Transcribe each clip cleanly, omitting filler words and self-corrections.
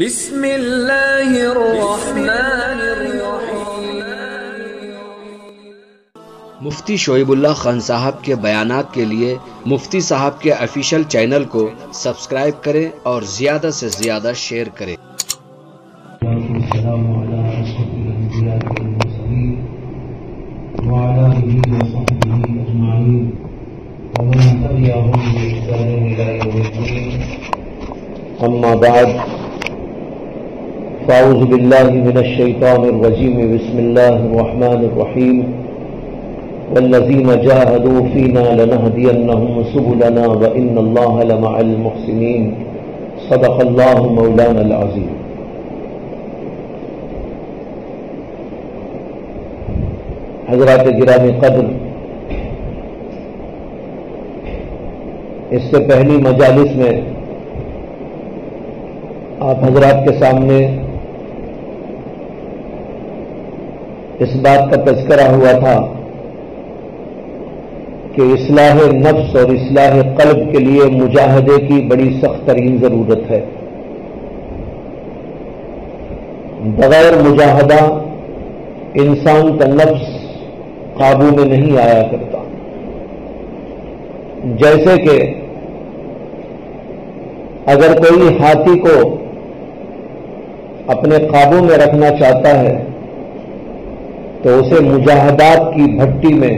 بسم اللہ الرحمن الرحیم۔ مفتی شعیب اللہ خان صاحب کے بیانات کے لیے مفتی صاحب کے آفیشیل چینل کو سبسکرائب کریں اور زیادہ سے زیادہ شیئر کریں۔ السلام علی اشرف الانبیاء والمرسلین وعلی آلہ وصحبہ اجمعین ومن تبعهم بإحسان إلى يوم الدین۔ اما بعد، فاعوذ باللہ من الشیطان الرجیم، بسم اللہ الرحمن الرحیم۔ والذین جاہدوا فینا لنہدینہم سبلنا وإن اللہ لمع المحسنین۔ صدق اللہ مولانا العظیم۔ حضرات گرامی قدر، اس سے پہلی مجالس میں آپ حضرات کے سامنے اس بات کا تذکرہ ہوا تھا کہ اصلاح نفس اور اصلاح قلب کے لیے مجاہدے کی بڑی سخت ترین ضرورت ہے۔ بغیر مجاہدہ انسان کا نفس قابو میں نہیں آیا کرتا۔ جیسے کہ اگر کوئی ہاتھی کو اپنے قابو میں رکھنا چاہتا ہے تو اسے مجاہدات کی بھٹی میں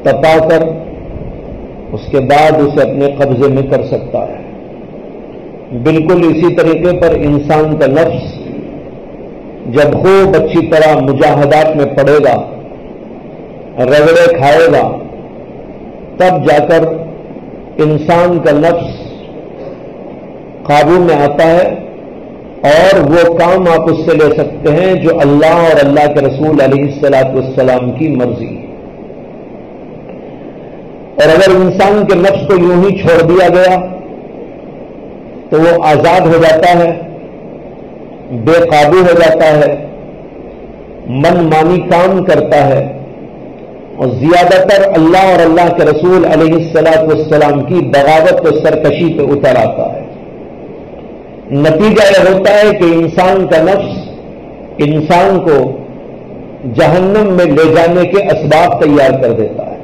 تپا کر اس کے بعد اسے اپنے قبضے میں کر سکتا ہے۔ بالکل اسی طریقے پر انسان کا نفس جب خوب اچھی طرح مجاہدات میں پڑے گا، رگڑے کھائے گا، تب جا کر انسان کا نفس قابو میں آتا ہے اور وہ کام آپ اس سے لے سکتے ہیں جو اللہ اور اللہ کے رسول علیہ الصلاۃ والسلام کی مرضی۔ اور اگر انسان کے نفس کو یوں ہی چھوڑ دیا گیا تو وہ آزاد ہو جاتا ہے، بے قابو ہو جاتا ہے، من مانی کام کرتا ہے اور زیادہ تر اللہ اور اللہ کے رسول علیہ الصلاۃ والسلام کی بغاوت و سرکشی پہ اتر آتا ہے۔ نتیجہ یہ ہوتا ہے کہ انسان کا نفس انسان کو جہنم میں لے جانے کے اسباب تیار کر دیتا ہے۔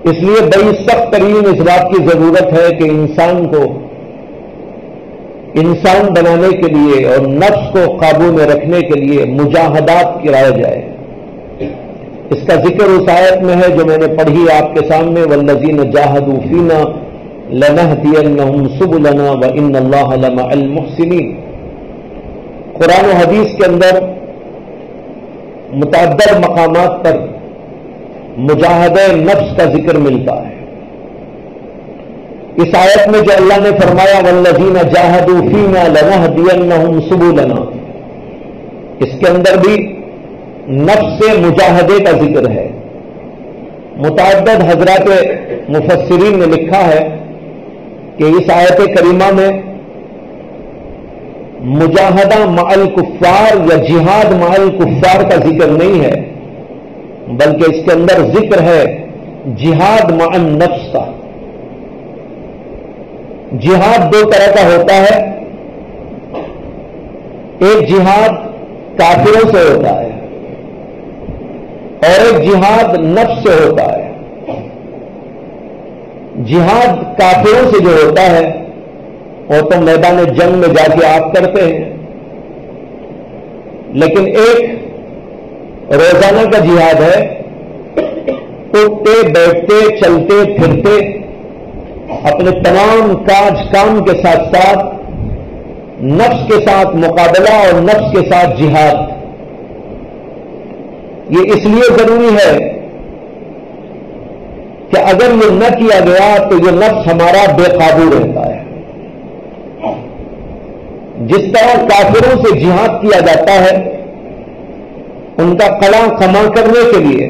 اس لیے بڑی سخت ترین اس بات کی ضرورت ہے کہ انسان کو انسان بنانے کے لیے اور نفس کو قابو میں رکھنے کے لیے مجاہدات کرایا جائے۔ اس کا ذکر اس آیت میں ہے جو میں نے پڑھی آپ کے سامنے، والذین جاہدوا فینا لنہدینہم سبلنا وإن اللہ لمع المحسنین۔ قرآن و حدیث کے اندر متعدد مقامات پر مجاہدہ نفس کا ذکر ملتا ہے۔ اس آیت میں جو اللہ نے فرمایا والذین جاہدوا فینا لنہدینہم سبلنا، اس کے اندر بھی نفس سے مجاہدے کا ذکر ہے۔ متعدد حضرات مفسرین نے لکھا ہے کہ اس آیت کریمہ میں مجاہدہ مع الکفار یا جہاد مع الکفار کا ذکر نہیں ہے، بلکہ اس کے اندر ذکر ہے جہاد مع النفس کا۔ جہاد دو طرح کا ہوتا ہے، ایک جہاد کافروں سے ہوتا ہے اور ایک جہاد نفس سے ہوتا ہے۔ جہاد کافروں سے جو ہوتا ہے وہ تو میدان جنگ میں جا کے آپ کرتے ہیں، لیکن ایک روزانہ کا جہاد ہے، اٹھتے بیٹھتے چلتے پھرتے اپنے تمام کاج کام کے ساتھ ساتھ نفس کے ساتھ مقابلہ اور نفس کے ساتھ جہاد۔ یہ اس لیے ضروری ہے کہ اگر یہ نہ کیا گیا تو یہ نفس ہمارا بے قابو رہتا ہے۔ جس طرح کافروں سے جہاد کیا جاتا ہے ان کا قلع کما کرنے کے لیے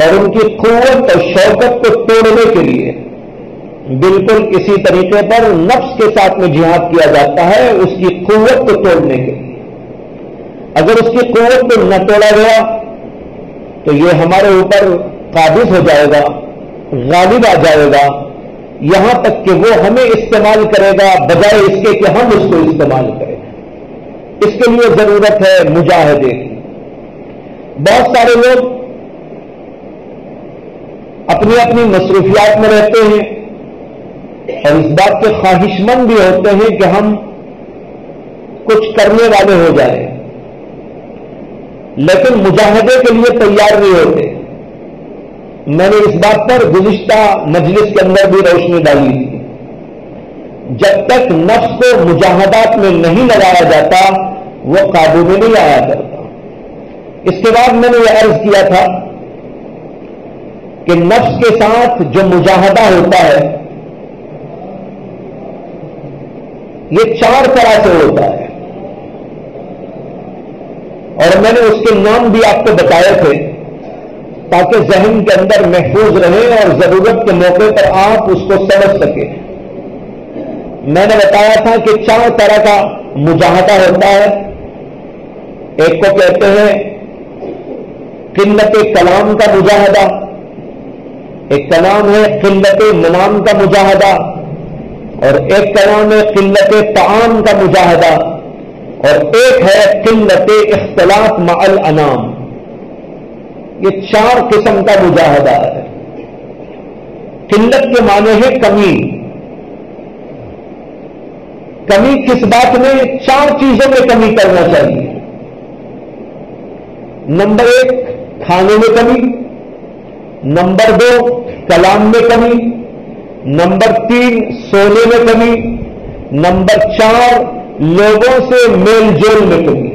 اور ان کی قوت اور شوکت کو توڑنے کے لیے، بالکل اسی طریقے پر نفس کے ساتھ میں جہاد کیا جاتا ہے اس کی قوت کو توڑنے کے لیے۔ اگر اس کی قوت کو نہ توڑا گیا تو یہ ہمارے اوپر قابض ہو جائے گا، غالب آ جائے گا یہاں تک کہ وہ ہمیں استعمال کرے گا بجائے اس کے کہ ہم اس کو استعمال کریں. اس کے لیے ضرورت ہے مجاہدے کی. بہت سارے لوگ اپنی اپنی مصروفیات میں رہتے ہیں اور اس بات کے خواہش مند بھی ہوتے ہیں کہ ہم کچھ کرنے والے ہو جائیں، لیکن مجاہدے کے لیے تیار نہیں ہوتے. میں نے اس بات پر گزشتہ مجلس کے اندر بھی روشنی ڈالی تھی. جب تک نفس کو مجاہدات میں نہیں لگایا جاتا وہ قابو میں نہیں آیا کرتا. اس کے بعد میں نے یہ عرض کیا تھا کہ نفس کے ساتھ جو مجاہدہ ہوتا ہے یہ 4 طرح سے ہوتا ہے، اور میں نے اس کے نام بھی آپ کو بتائے تھے تاکہ ذہن کے اندر محفوظ رہے اور ضرورت کے موقع پر آپ اس کو سمجھ سکیں. میں نے بتایا تھا کہ 4 طرح کا مجاہدہ ہوتا ہے. ایک کو کہتے ہیں قلت کلام کا مجاہدہ، ایک کا نام ہے قلت منام کا مجاہدہ، اور ایک کا نام ہے قلت طعام کا مجاہدہ، اور ایک ہے قلت اختلاط مع الانام. یہ 4 قسم کا مجاہدہ ہے. قلت کے معنی ہے کمی. کمی کس بات میں؟ 4 چیزوں میں کمی کرنا چاہیے. نمبر 1 کھانے میں کمی، نمبر 2 کلام میں کمی، نمبر 3 سونے میں کمی، نمبر 4 لوگوں سے میل جول میں کمی.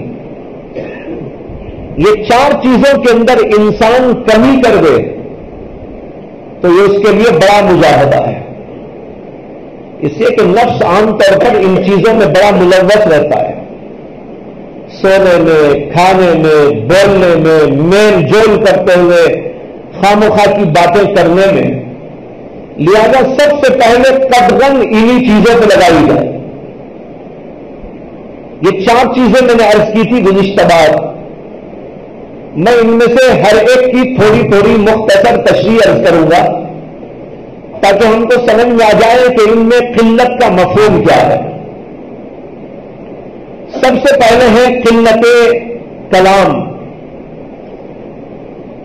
یہ 4 چیزوں کے اندر انسان کمی کر دے تو یہ اس کے لیے بڑا مجاہدہ ہے. اس لیے کہ نفس عام طور پر ان چیزوں میں بڑا ملوث رہتا ہے، سونے میں، کھانے میں، بولنے میں، میل جول کرتے ہوئے، خام و خواہ کی باتیں کرنے میں. لہذا سب سے پہلے قدغن انہی چیزوں پہ لگائی جائے. یہ 4 چیزیں میں نے عرض کی تھی گزشتہ بار. میں ان میں سے ہر ایک کی تھوڑی تھوڑی مختصر تشریح عرض کروں گا تاکہ ہم کو سمجھ میں آ جائے کہ ان میں قلت کا مفہوم کیا ہے. سب سے پہلے ہے قلت کلام.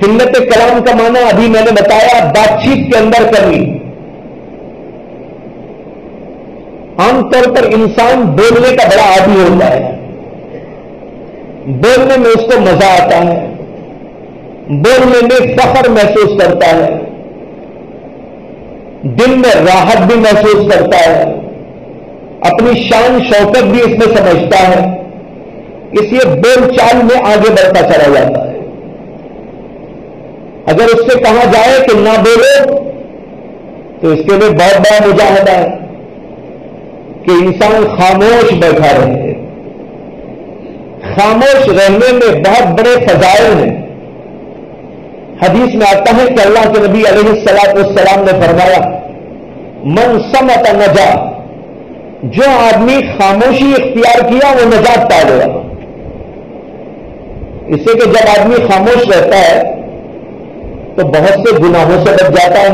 قلت کلام کا معنی ابھی میں نے بتایا، بات چیت کے اندر کمی. عام طور پر انسان بولنے کا بڑا عادی ہوتا ہے، بولنے میں اس کو مزہ آتا ہے، بولنے میں فخر محسوس کرتا ہے، دل میں راحت بھی محسوس کرتا ہے، اپنی شان شوکت بھی اس میں سمجھتا ہے. اس لیے بول چال میں آگے بڑھتا چلا جاتا ہے. اگر اس سے کہا جائے کہ نہ بولو تو اس کے لیے بہت بڑا مجاہدہ ہے کہ انسان خاموش بیٹھا رہے. خاموش رہنے میں بہت بڑے فضائل ہیں. حدیث میں آتا ہے کہ اللہ کے نبی علیہ الصلوۃ والسلام نے فرمایا من صمت نجا. جو آدمی خاموشی اختیار کیا وہ نجات پا گیا. اس سے کہ جب آدمی خاموش رہتا ہے تو بہت سے گناہوں سے بچ جاتا ہے،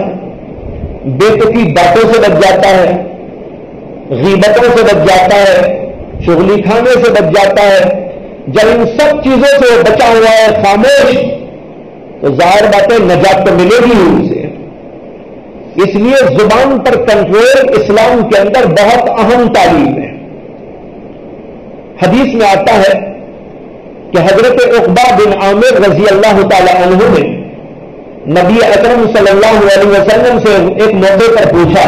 بے تکی باتوں سے بچ جاتا ہے، غیبتوں سے بچ جاتا ہے، چغلی کھانے سے بچ جاتا ہے. جب ان سب چیزوں سے وہ بچا ہوا ہے خاموش تو ظاہر بات ہے نجات تو ملے گی ان سے. اس لیے زبان پر کنٹرول اسلام کے اندر بہت اہم تعلیم ہے. حدیث میں آتا ہے کہ حضرت عقبہ بن عامر رضی اللہ تعالی عنہ نے نبی اکرم صلی اللہ علیہ وسلم سے ایک موقع پر پوچھا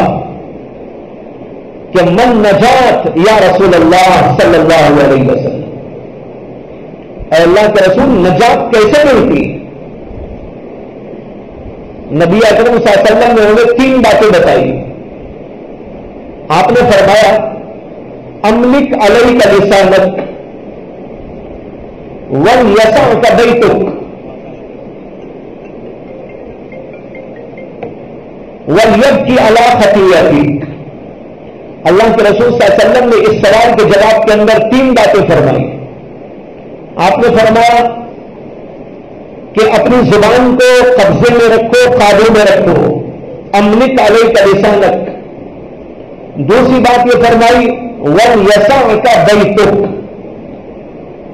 کہ من نجات یا رسول اللہ صلی اللہ علیہ وسلم. اے اللہ کے رسول نجات کیسے ملتی؟ نبی اکرم صلی اللہ علیہ وسلم نے انہیں 3 باتیں بتائی. آپ نے فرمایا املک علیک لسانک ولیسعک بیتک ولیبکی علی خطیئتک. اللہ کے رسول صلی اللہ علیہ وسلم نے اس سوال کے جواب کے اندر 3 باتیں فرمائی. آپ نے فرمایا کہ اپنی زبان کو قبضے میں رکھو، قابو میں رکھو. املک علیک لسانک، دوسری بات یہ فرمائی وَلْيَسَعْكَ بَيْتُكَ،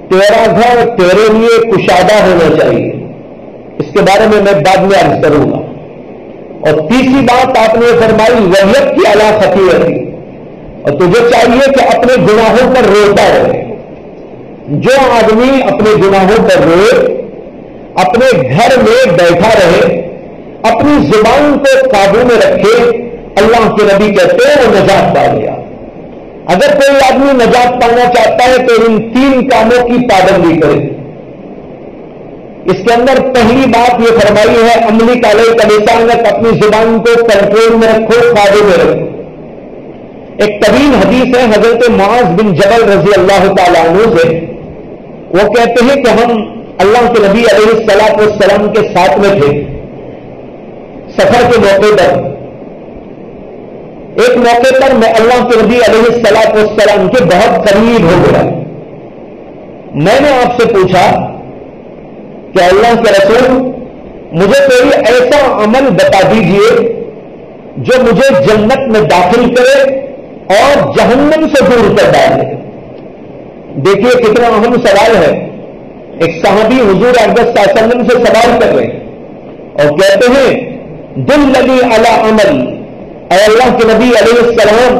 تیرا گھر تیرے لیے کشادہ ہونا چاہیے. اس کے بارے میں بعد میں عرض کروں گا. اور تیسری بات آپ نے فرمائی وَيَبْكِي عَلَىٰ خَطِيئَتِهِ، اور تجھے چاہیے کہ اپنے گناہوں پر روتا رہے. جو آدمی اپنے گناہوں پر روئے، اپنے گھر میں بیٹھا رہے، اپنی زبان کو قابو میں رکھے، اللہ کے نبی کہتے ہیں وہ نجات پا گیا. اگر کوئی آدمی نجات پانا چاہتا ہے تو ان 3 کاموں کی پابندی کرے. اس کے اندر پہلی بات یہ فرمائی ہے عملی کالے کلیسانت، اپنی زبان کو کنٹرول میں رکھو، قابو میں رکھو. ایک طویل حدیث ہے حضرت معاذ بن جبل رضی اللہ تعالیٰ عنہ سے. وہ کہتے ہیں کہ ہم اللہ کے نبی علیہ الصلوۃ والسلام کے ساتھ میں تھے سفر کے موقع پر. ایک موقع پر میں اللہ کے نبی علیہ الصلوۃ والسلام کے بہت قریب ہو گیا. میں نے آپ سے پوچھا کہ اللہ کے رسول مجھے کوئی ایسا عمل بتا دیجئے جو مجھے جنت میں داخل کرے اور جہنم سے دور کر ڈالے. دیکھیے کتنا اہم سوال ہے. ایک صحابی حضور اقدس صلی اللہ علیہ وسلم سے سوال کر رہے ہیں اور کہتے ہیں دلنی علی عمل، اے اللہ کے نبی علیہ السلام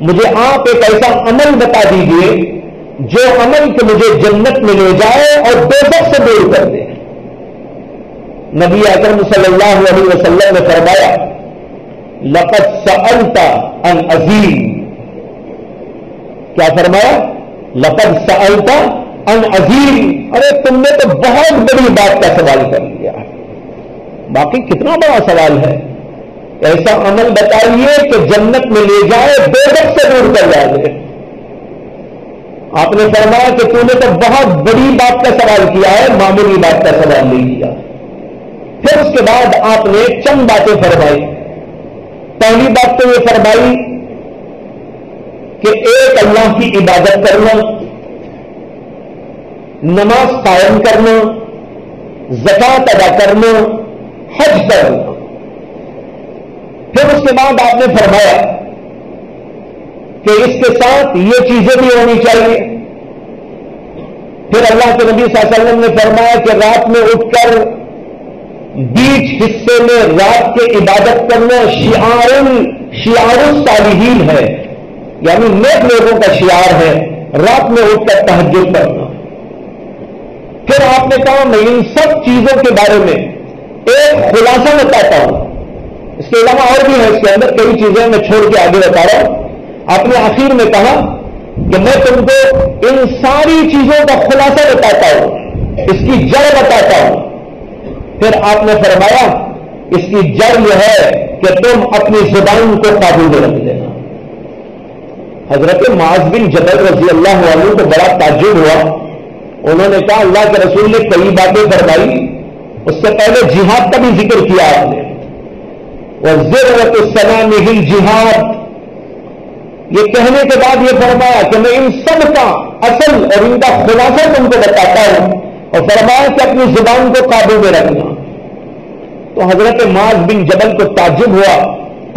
مجھے آپ ایک ایسا عمل بتا دیجئے جو عمل کہ مجھے جنت میں لے جائے اور دوزخ سے دور کر دے. نبی اکرم صلی اللہ علیہ وسلم نے فرمایا لقد سألت عن عظیم. کیا فرمایا؟ لقد سألت عن عظیم. ارے تم نے تو بہت بڑی بات کا سوال کر لیا. باقی کتنا بڑا سوال ہے. ایسا عمل بتائیے کہ جنت میں لے جائے، دوزخ سے دور کر جائے. آپ نے فرمایا کہ تو نے تو بہت بڑی بات کا سوال کیا ہے، معمولی بات کا سوال نہیں کیا. پھر اس کے بعد آپ نے چند باتیں فرمائی. پہلی بات تو یہ فرمائی کہ ایک اللہ کی عبادت کرنا، نماز قائم کرنا، زکات ادا کرنا، حج کرنا. پھر اس کے بعد آپ نے فرمایا کہ اس کے ساتھ یہ چیزیں بھی ہونی چاہیے. پھر اللہ کے نبی صلی اللہ علیہ وسلم نے فرمایا کہ رات میں اٹھ کر بیچ حصے میں رات کے عبادت کرنا شعار الصالحین ہے، یعنی نیک لوگوں کا شعار ہے، رات میں اٹھ کر تہجد کرنا. پھر آپ نے کہا میں ان سب چیزوں کے بارے میں ایک خلاصہ بتاتا ہوں. اس کے علاوہ اور بھی ہے، اس کے اندر کئی چیزیں میں چھوڑ کے آگے بتا رہا ہوں. آپ نے آخر میں کہا کہ میں تم کو ان ساری چیزوں کا خلاصہ بتاتا ہوں، اس کی جڑ بتاتا ہوں. پھر آپ نے فرمایا اس کی جڑ یہ ہے کہ تم اپنی زبان کو قابو میں رکھ دینا. حضرت معاذ بن جبل رضی اللہ عنہ کو بڑا تعجب ہوا. انہوں نے کہا اللہ کے رسول نے کئی باتیں فرمائی، اس سے پہلے جہاد کا بھی ذکر کیا آپ نے. وَالذِّرَّةُ السَّلَامِ الْجِهَادِ، یہ کہنے کے بعد یہ فرمایا کہ میں ان سب کا اصل اور ان کا خلاصہ تم کو بتاتا ہوں، اور فرمایا کہ اپنی زبان کو قابو میں رکھنا. تو حضرت معاذ بن جبل کو تعجب ہوا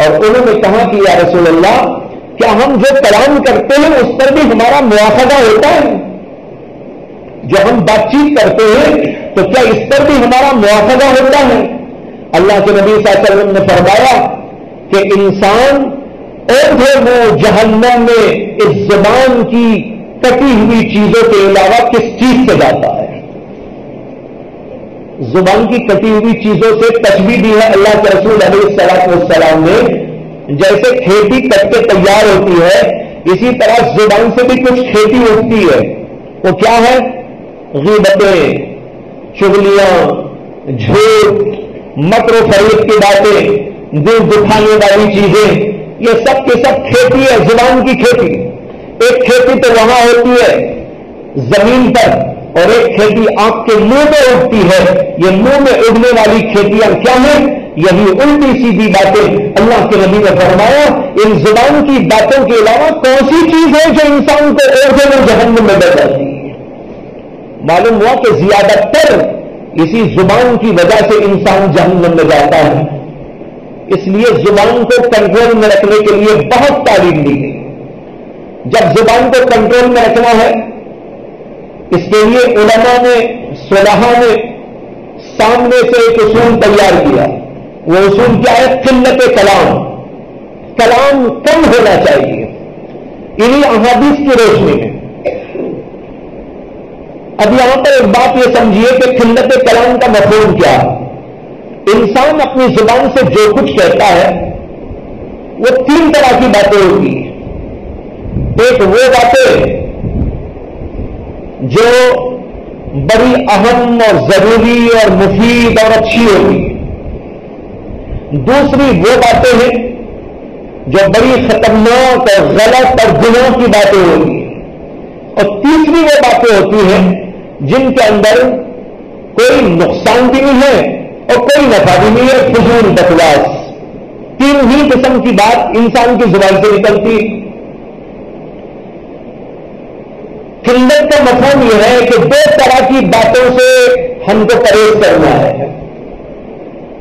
اور انہوں نے کہا کہ یا رسول اللہ کیا ہم جو کلام کرتے ہیں اس پر بھی ہمارا مواخذہ ہوتا ہے؟ جو ہم بات چیت کرتے ہیں تو کیا اس پر بھی ہمارا مواخذہ ہوتا ہے؟ اللہ کے نبی صلی اللہ علیہ وسلم نے فرمایا کہ انسان اور جہنم میں اس زبان کی کٹی ہوئی چیزوں کے علاوہ کس چیز سے جاتا ہے؟ زبان کی کٹی ہوئی چیزوں سے تشبیہ دی ہے اللہ کے رسول علیہ الصلوۃ والسلام نے. جیسے کھیتی کٹ کے تیار ہوتی ہے، اسی طرح زبان سے بھی کچھ کھیتی ہوتی ہے. وہ کیا ہے؟ غیبتیں، چغلیاں، جھوٹ، مکر و فریب کی باتیں، دل دکھانے والی چیزیں، یہ سب کی سب کھیتی ہے، زبان کی کھیتی. ایک کھیتی تو وہاں ہوتی ہے زمین پر، اور ایک کھیتی آپ کے منہ میں اگتی ہے. یہ منہ میں اگنے والی کھیتیاں کیا ہیں؟ یہی الٹی سیدھی باتیں. اللہ کے نبی نے فرمایا ان زبان کی باتوں کے علاوہ کون سی چیز ہے جو انسان کو اوجھے میں جہنم میں ڈال جاتی ہے؟ معلوم ہوا کہ زیادہ تر اسی زبان کی وجہ سے انسان جہنم میں جاتا ہے. اس لیے زبان کو کنٹرول میں رکھنے کے لیے بہت تعلیم دی گئی. جب زبان کو کنٹرول میں رکھنا ہے اس کے لیے علماء نے صلحاء نے سامنے سے ایک اصول تیار کیا. وہ اصول کیا ہے؟ قلت کلام. کلام کم ہونا چاہیے. انہی احادیث کی روشنی میں اب یہاں پر ایک بات یہ سمجھیے کہ قلت کلام کا مفہوم کیا ہے. انسان اپنی زبان سے جو کچھ کہتا ہے وہ تین طرح کی باتیں ہوتی ہیں. ایک وہ باتیں جو بڑی اہم اور ضروری اور مفید اور اچھی ہوتی ہیں. دوسری وہ باتیں ہیں جو بڑی خطرناک اور غلط اور گناہ کی باتیں ہوتی ہیں. اور تیسری وہ باتیں ہوتی ہیں جن کے اندر کوئی نقصان بھی نہیں ہے اور کوئی نفع بھی نہیں ہے، فضول بکواس. تین ہی قسم کی بات انسان کی زبان سے نکلتی. قلت کا مفہوم یہ ہے کہ دو طرح کی باتوں سے ہم کو پرہیز کرنا ہے.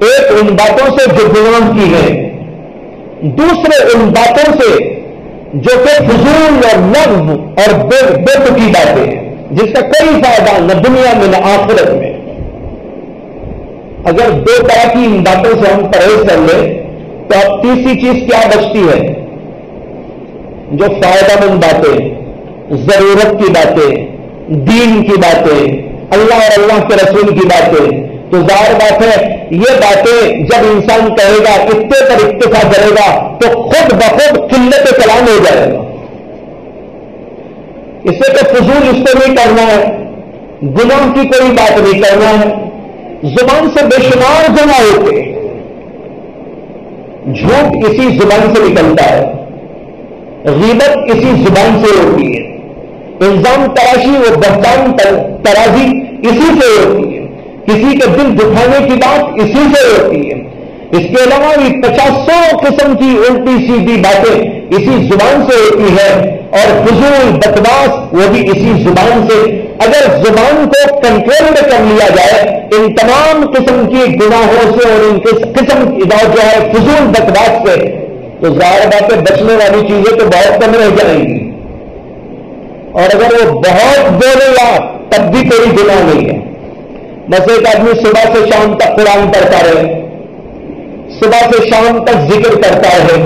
ایک ان باتوں سے جو گناہ کی ہے، دوسرے ان باتوں سے جو کہ فضول اور لغو اور بے تکی باتیں ہیں جس کا کوئی فائدہ نہ دنیا میں نہ آخرت میں. اگر دو طرح کی ان باتوں سے ہم پرہیز کر لیں تو اب تیسری چیز کیا بچتی ہے؟ جو فائدہ مند باتیں، ضرورت کی باتیں، دین کی باتیں، اللہ اور اللہ کے رسول کی باتیں. تو ظاہر بات ہے یہ باتیں جب انسان کہے گا، کتے پر اکتفا کرے گا تو خود بخود قلت کلام ہو جائے گا. اسے تو فضول اس کو نہیں کرنا ہے، گناہ کی کوئی بات نہیں کرنا ہے. زبان سے بے شمار گناہ ہوتے ہیں. جھوٹ اسی زبان سے نکلتا ہے، غیبت اسی زبان سے ہوتی ہے، الزام تراشی و بہتان ترازی اسی سے ہوتی ہے، کسی کے دل دکھانے کی بات اسی سے ہوتی ہے. اس کے علاوہ بھی 50 قسم کی الٹی سیدھی باتیں اسی زبان سے ہوتی ہے اور فضول بکواس وہ بھی اسی زبان سے. اگر زبان کو کنٹرول میں کر لیا جائے ان تمام قسم کی گناہوں سے اور ان قسم کی جو ہے فضول بکواس سے، تو ظاہر بات ہے بچنے والی چیزیں تو بہت کم رہ جائیں گی. اور اگر وہ بہت بولے گا تب بھی کوئی گناہ نہیں ہے. بس ایک آدمی صبح سے شام تک قرآن پڑھتا رہے، صبح سے شام تک ذکر کرتا رہے،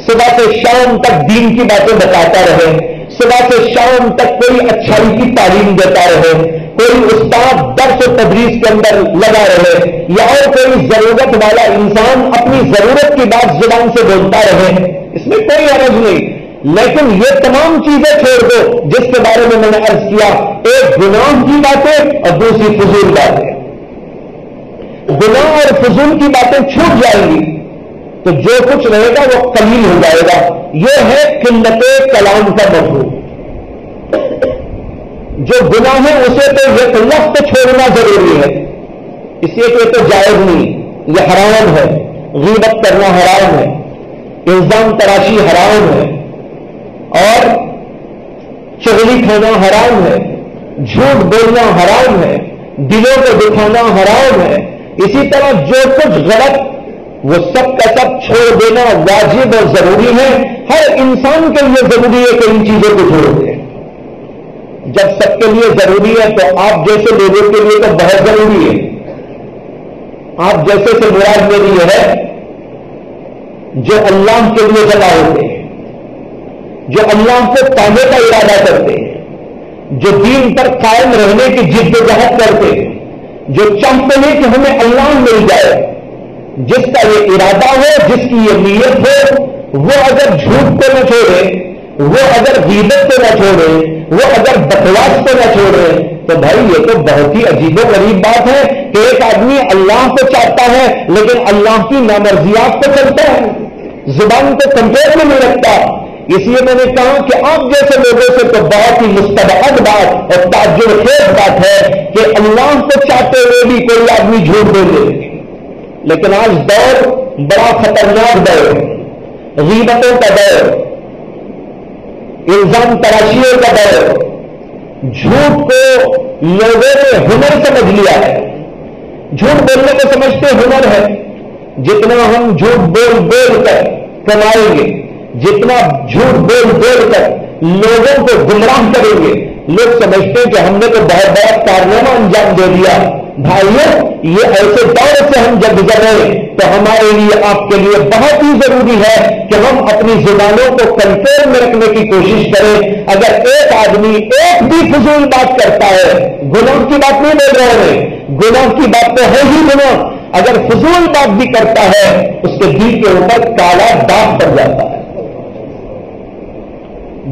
صبح سے شام تک دین کی باتیں بتاتا رہے، صبح سے شام تک کوئی اچھائی کی تعلیم دیتا رہے، کوئی استاد درس و تدریس کے اندر لگا رہے، یا اور کوئی ضرورت والا انسان اپنی ضرورت کی بات زبان سے بولتا رہے، اس میں کوئی حرج نہیں. لیکن یہ تمام چیزیں چھوڑ دو جس کے بارے میں نے عرض کیا، ایک گناہ کی باتیں اور دوسری فضول باتیں. گناہ اور فضول کی باتیں چھوٹ جائیں گی تو جو کچھ رہے گا وہ قلیل ہو جائے گا. یہ ہے قلت کلام کا مفہوم. جو گناہ ہے اسے تو یہ لفظ چھوڑنا ضروری ہے، اس لیے کہ تو جائز نہیں، یہ حرام ہے. غیبت کرنا حرام ہے، الزام تراشی حرام ہے، اور چغلی کھانا حرام ہے، جھوٹ بولنا حرام ہے، دلوں کو دکھانا حرام ہے. اسی طرح جو کچھ غلط وہ سب کا سب چھوڑ دینا واجب اور ضروری ہے. ہر انسان کے لیے ضروری ہے کہ ان چیزوں کو چھوڑ دے. جب سب کے لیے ضروری ہے تو آپ جیسے لوگوں کے لیے تو بہت ضروری ہے. آپ جیسے سے مراد میری یہ ہے جو اللہ کے لیے جمع ہوتے ہیں، جو اللہ کو پانے کا ارادہ کرتے ہیں، جو دین پر قائم رہنے کی جد و جہد کرتے ہیں، جو چاہتے ہیں کہ ہمیں اللہ مل جائے. جس کا یہ ارادہ ہو، جس کی یہ نیت ہو، وہ اگر جھوٹ کو نہ چھوڑے، وہ اگر غیبت کو نہ چھوڑے، وہ اگر بکواس کو نہ چھوڑے، تو بھائی یہ تو بہت ہی عجیب و غریب بات ہے کہ ایک آدمی اللہ کو چاہتا ہے لیکن اللہ کی نامرضیات کو چلتا ہے، زبان کو کنٹرول میں نہیں رکھتا. اس لیے میں نے کہا کہ آپ جیسے لوگوں سے تو بہت ہی مستبعد بات اور تعجب خیز بات ہے کہ اللہ کو چاہتے ہوئے بھی کوئی آدمی جھوٹ بولے. لیکن آج دور بڑا خطرناک دور ہے، غیبتوں کا دور، الزام تراشیوں کا دور. جھوٹ کو لوگوں نے ہنر سمجھ لیا ہے. جھوٹ بولنے کو سمجھتے ہنر ہے، جتنا ہم جھوٹ بول بول کر کمائیں گے، جتنا جھوٹ بول بول کر لوگوں کو گمراہ کریں گے، لوگ سمجھتے ہیں کہ ہم نے تو بہت بڑا کارنامہ انجام دے دیا۔ بھائیو، یہ ایسے دور سے ہم جب گزر رہے ہیں تو ہمارے لیے، آپ کے لیے بہت ہی ضروری ہے کہ ہم اپنی زبانوں کو کنٹرول میں رکھنے کی کوشش کریں۔ اگر ایک آدمی ایک بھی فضول بات کرتا ہے، گناہ کی بات نہیں بول رہے ہیں، گناہ کی بات تو ہے ہی گناہ، اگر فضول بات بھی کرتا ہے اس کے دل کے اوپر کالا داغ پڑ جاتا ہے۔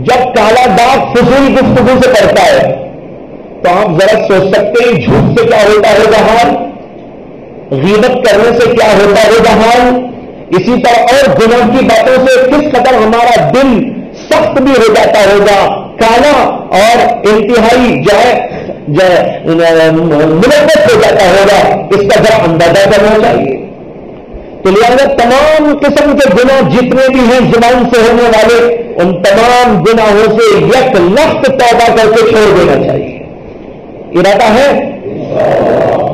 جب کالا داغ فضول گفتگو سے پڑتا ہے تو آپ ذرا سوچ سکتے ہیں جھوٹ سے کیا ہوتا ہوگا حال، غیبت کرنے سے کیا ہوتا ہوگا حال، اسی طرح اور گناہ کی باتوں سے کس قدر ہمارا دل سخت بھی ہو جاتا ہوگا، کالا اور انتہائی ملوث ہو جاتا ہوگا، اس کا ذرا اندازہ کرنا چاہیے۔ تو لہٰذا تمام قسم کے گناہ جتنے بھی ہیں زبان سے ہونے والے، ان تمام گناہوں سے یک لخت توبہ کر کے چھوڑ دینا چاہیے۔ ارادہ ہے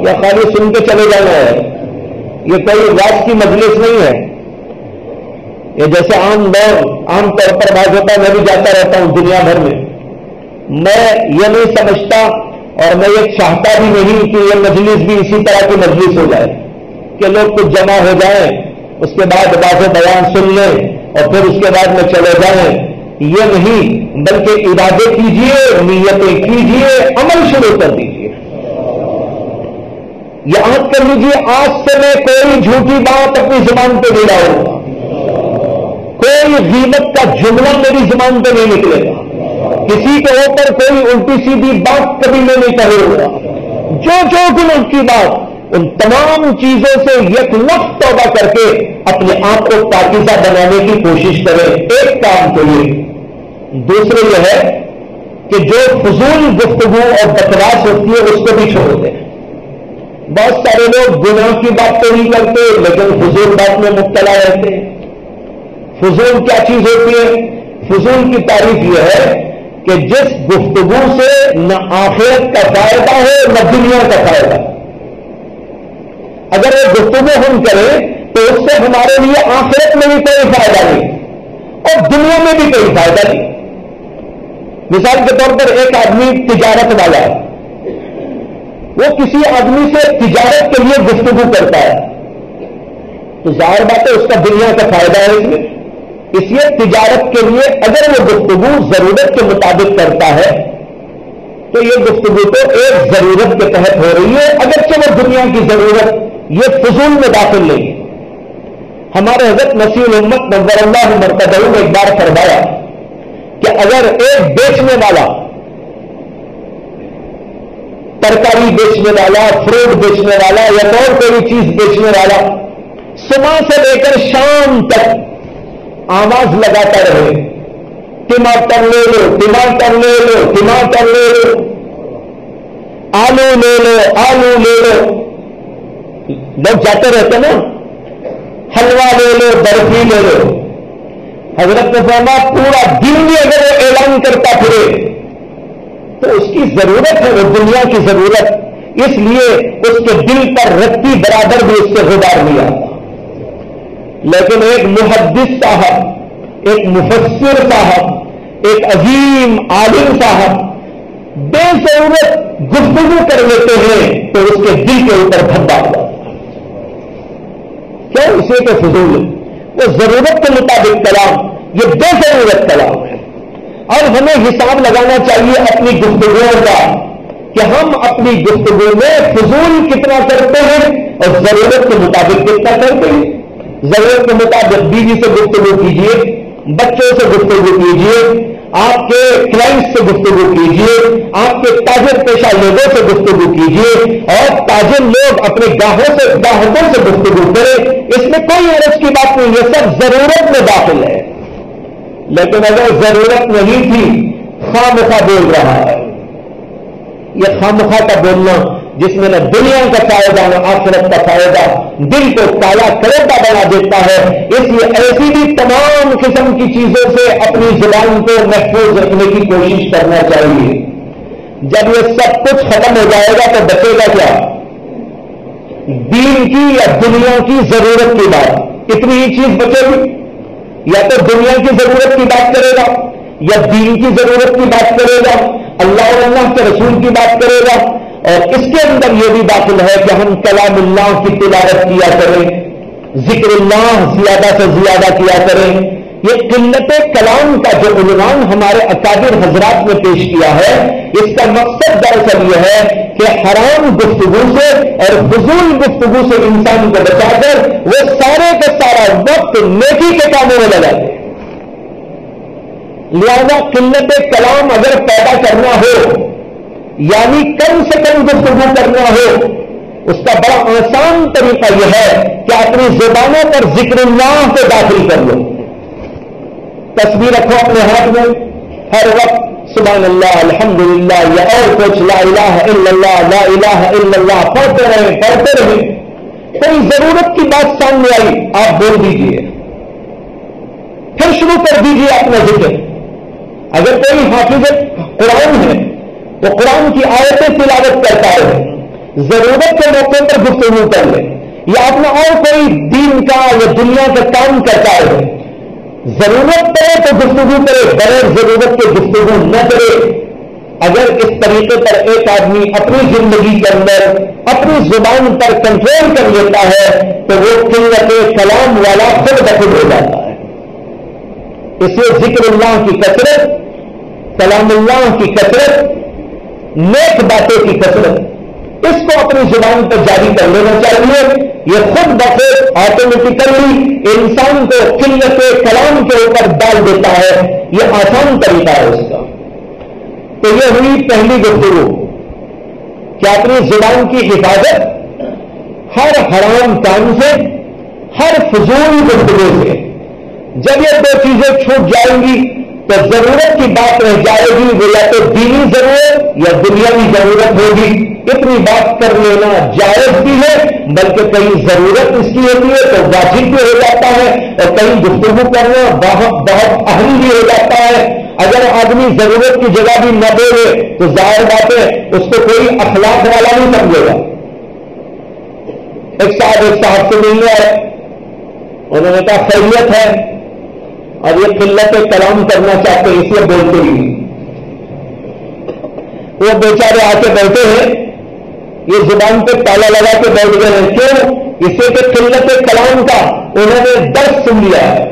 یا خالی سن کے چلے جانا ہے؟ یہ کوئی واز کی مجلس نہیں ہے، یہ جیسے عام طور پر باز ہوتا ہے، میں بھی جاتا رہتا ہوں دنیا بھر میں، میں یہ نہیں سمجھتا اور میں یہ چاہتا بھی نہیں کہ یہ مجلس بھی اسی طرح کی مجلس ہو جائے کہ لوگ کچھ جمع ہو جائیں، اس کے بعد باز بیان سن لیں اور پھر اس کے بعد میں چلے جائیں۔ یہ نہیں، بلکہ ارادے کیجئے، نیتیں کیجئے، عمل شروع کر دیجئے۔ یہ عہد کر لیجئے، آج سے میں کوئی جھوٹی بات اپنی زبان پہ نہیں لاؤں گا، کوئی غیبت کا جملہ میری زبان پہ نہیں نکلے گا، کسی کے اوپر کوئی الٹی سیدھی بات کبھی میں نہیں کروں گا۔ جو گناہ کی بات، ان تمام چیزوں سے یک لخت توبہ کر کے اپنے آپ کو پاکیزہ بنانے کی کوشش کریں، ایک کام کے لیے۔ دوسرے یہ ہے کہ جو فضول گفتگو اور بکواس ہوتی ہے اس کو بھی چھوڑ دیں۔ بہت سارے لوگ گناہ کی بات تو نہیں کرتے لیکن فضول بات میں مبتلا رہتے ہیں۔ فضول کیا چیز ہوتی ہے؟ فضول کی تعریف یہ ہے کہ جس گفتگو سے نہ آخرت کا فائدہ ہے نہ دنیا کا فائدہ۔ اگر وہ گفتگو ہم کریں تو اس سے ہمارے لیے آخرت میں بھی کوئی فائدہ نہیں اور دنیا میں بھی کوئی فائدہ نہیں۔ مثال کے طور پر ایک آدمی تجارت والا ہے، وہ کسی آدمی سے تجارت کے لیے گفتگو کرتا ہے تو ظاہر بات ہے اس کا دنیا کا فائدہ ہے اس میں، اس لیے تجارت کے لیے اگر وہ گفتگو ضرورت کے مطابق کرتا ہے تو یہ گفتگو تو ایک ضرورت کے تحت ہو رہی ہے، اگرچہ وہ دنیا کی ضرورت یہ فضول میں داخل نہیں ہے۔ ہمارے حضرت مسیح الامت نور اللہ مرتضی نے ایک بار فرمایا کہ اگر ایک بیچنے والا، ترکاری بیچنے والا، فروٹ بیچنے والا یا اور کوئی چیز بیچنے والا صبح سے لے کر شام تک آواز لگاتا رہے، ٹماٹر لے لو، ٹماٹر لے لو، ٹماٹر لے لو، آلو لے لو، آلو لے لو، لوگ جاتے رہتے نا، حلوہ لے لو، برفی لے لو۔ حضرت نے فرمایا پورا دن بھی اگر وہ اعلان کرتا پھرے تو اس کی ضرورت ہے، وہ دنیا کی ضرورت، اس لیے اس کے دل پر رتی برابر بھی اس سے غبار نہیں آتا۔ لیکن ایک محدث صاحب، ایک مفسر صاحب، ایک عظیم عالم صاحب بے ضرورت گفتگو کر لیتے ہیں تو اس کے دل کے اوپر دھبا ہوا، کیوں؟ اسے تو فضول ہے، وہ ضرورت کے مطابق کلام، یہ بے ضرورت کلام ہے۔ اور ہمیں حساب لگانا چاہیے اپنی گفتگوؤں کا کہ ہم اپنی گفتگو میں فضول کتنا کرتے ہیں اور ضرورت کے مطابق کتنا کرتے ہیں۔ ضرورت کے مطابق بیوی سے گفتگو کیجیے، بچوں سے گفتگو کیجیے، آپ کے کلائنٹس سے گفتگو کیجیے، آپ کے تاجر پیشہ لوگوں سے گفتگو کیجیے، اور تاجر لوگ اپنے گاہکوں سے گفتگو کریں، اس میں کوئی عرض کی بات نہیں، یہ سب ضرورت میں داخل ہے۔ لیکن اگر ضرورت نہیں تھی، خواہ مخواہ بول رہا ہے، یہ خواہ مخواہ کا بولنا جس میں نہ دنیا کا فائدہ نہ آخرت کا فائدہ، دل کو کالا کریتا بنا دیتا ہے۔ اس لیے ایسی بھی تمام قسم کی چیزوں سے اپنی زبان کو محفوظ رکھنے کی کوشش کرنا چاہیے۔ جب یہ سب کچھ ختم ہو جائے گا تو بچے گا کیا؟ دین کی یا دنیا کی ضرورت کی بات، اتنی ہی چیز بچے گی. یا تو دنیا کی ضرورت کی بات کرے گا یا دین کی ضرورت کی بات کرے گا، اللہ اور اللہ کے رسول کی بات کرے گا. اور اس کے اندر یہ بھی داخل ہے کہ ہم کلام اللہ کی تلاوت کیا کریں، ذکر اللہ زیادہ سے زیادہ کیا کریں. یہ قلت کلام کا جو عنوان ہمارے اکابر حضرات نے پیش کیا ہے، اس کا مقصد دراصل یہ ہے کہ حرام گفتگو سے اور فضول گفتگو سے انسان کو بچا کر وہ سارے کا سارا وقت نیکی کے کاموں میں لگا دے. لہذا قلت کلام اگر پیدا کرنا ہو، یعنی کم سے کم گفتگو کرنا ہو، اس کا بڑا آسان طریقہ یہ ہے کہ اپنی زبانوں پر ذکر اللہ کو داخل کر لو. تصویر رکھو اپنے ہاتھ میں، ہر وقت سبحان اللہ الحمدللہ یا اور کچھ لا الہ الا اللہ لا الہ الا اللہ پڑھتے رہیں. کوئی ضرورت کی بات سامنے آئی آپ بول دیجئے، پھر شروع کر دیجئے اپنا ذکر. اگر کوئی حافظ قرآن ہے تو قرآن کی آیتیں تلاوت کرتا ہے، ضرورت کے موقع پر گفتگو کر لے. یا اپنا اور کوئی دین کا یا دنیا کا کام کرتا ہے، ضرورت پڑے تو گفتگو کرے، بغیر ضرورت کے گفتگو نہ کرے. اگر اس طریقے پر ایک آدمی اپنی زندگی کے اندر اپنی زبان پر کنٹرول کر لیتا ہے تو وہ قلت کلام والا خود بخود ہو جاتا ہے. اس لیے ذکر اللہ کی کثرت، کلام اللہ کی کثرت، نیک باتوں کی کثرت، اس کو اپنی زبان پر جاری کر لینا چاہیے. یہ خود بخود آٹومیٹیکلی انسان کو قلت کلام کے اوپر ڈال دیتا ہے. یہ آسان طریقہ ہے اس کا. تو یہ ہوئی پہلی گفتگو کہ اپنی زبان کی حفاظت ہر حرام کام سے، ہر فضول گفتگو سے. جب یہ دو چیزیں چھوٹ جائیں گی تو ضرورت کی بات رہ جائے گی، وہ یا تو دینی ضرورت یا دنیاوی ضرورت ہوگی. اتنی بات کر لینا جائز بھی ہے، بلکہ کہیں ضرورت اس کی ہوتی ہے تو واجب بھی ہو جاتا ہے، اور کہیں گفتگو کرنا بہت اہم بھی ہو جاتا ہے. اگر آدمی ضرورت کی جگہ بھی نہ بولے تو ظاہر بات ہے اس کو کوئی اخلاق والا نہیں سمجھے گا. ایک صاحب سے ملنے آئے، انہوں نے کہا خیریت ہے، اور یہ قلت کلام کرنا چاہتے اس لیے بولتے ہی. وہ بیچارے آ کے بیٹھے ہیں، یہ زبان پہ تالا لگا کے بیٹھ گئے ہیں. کیوں؟ اسے کہ قلت کلام کا انہوں نے درس سن لیا ہے.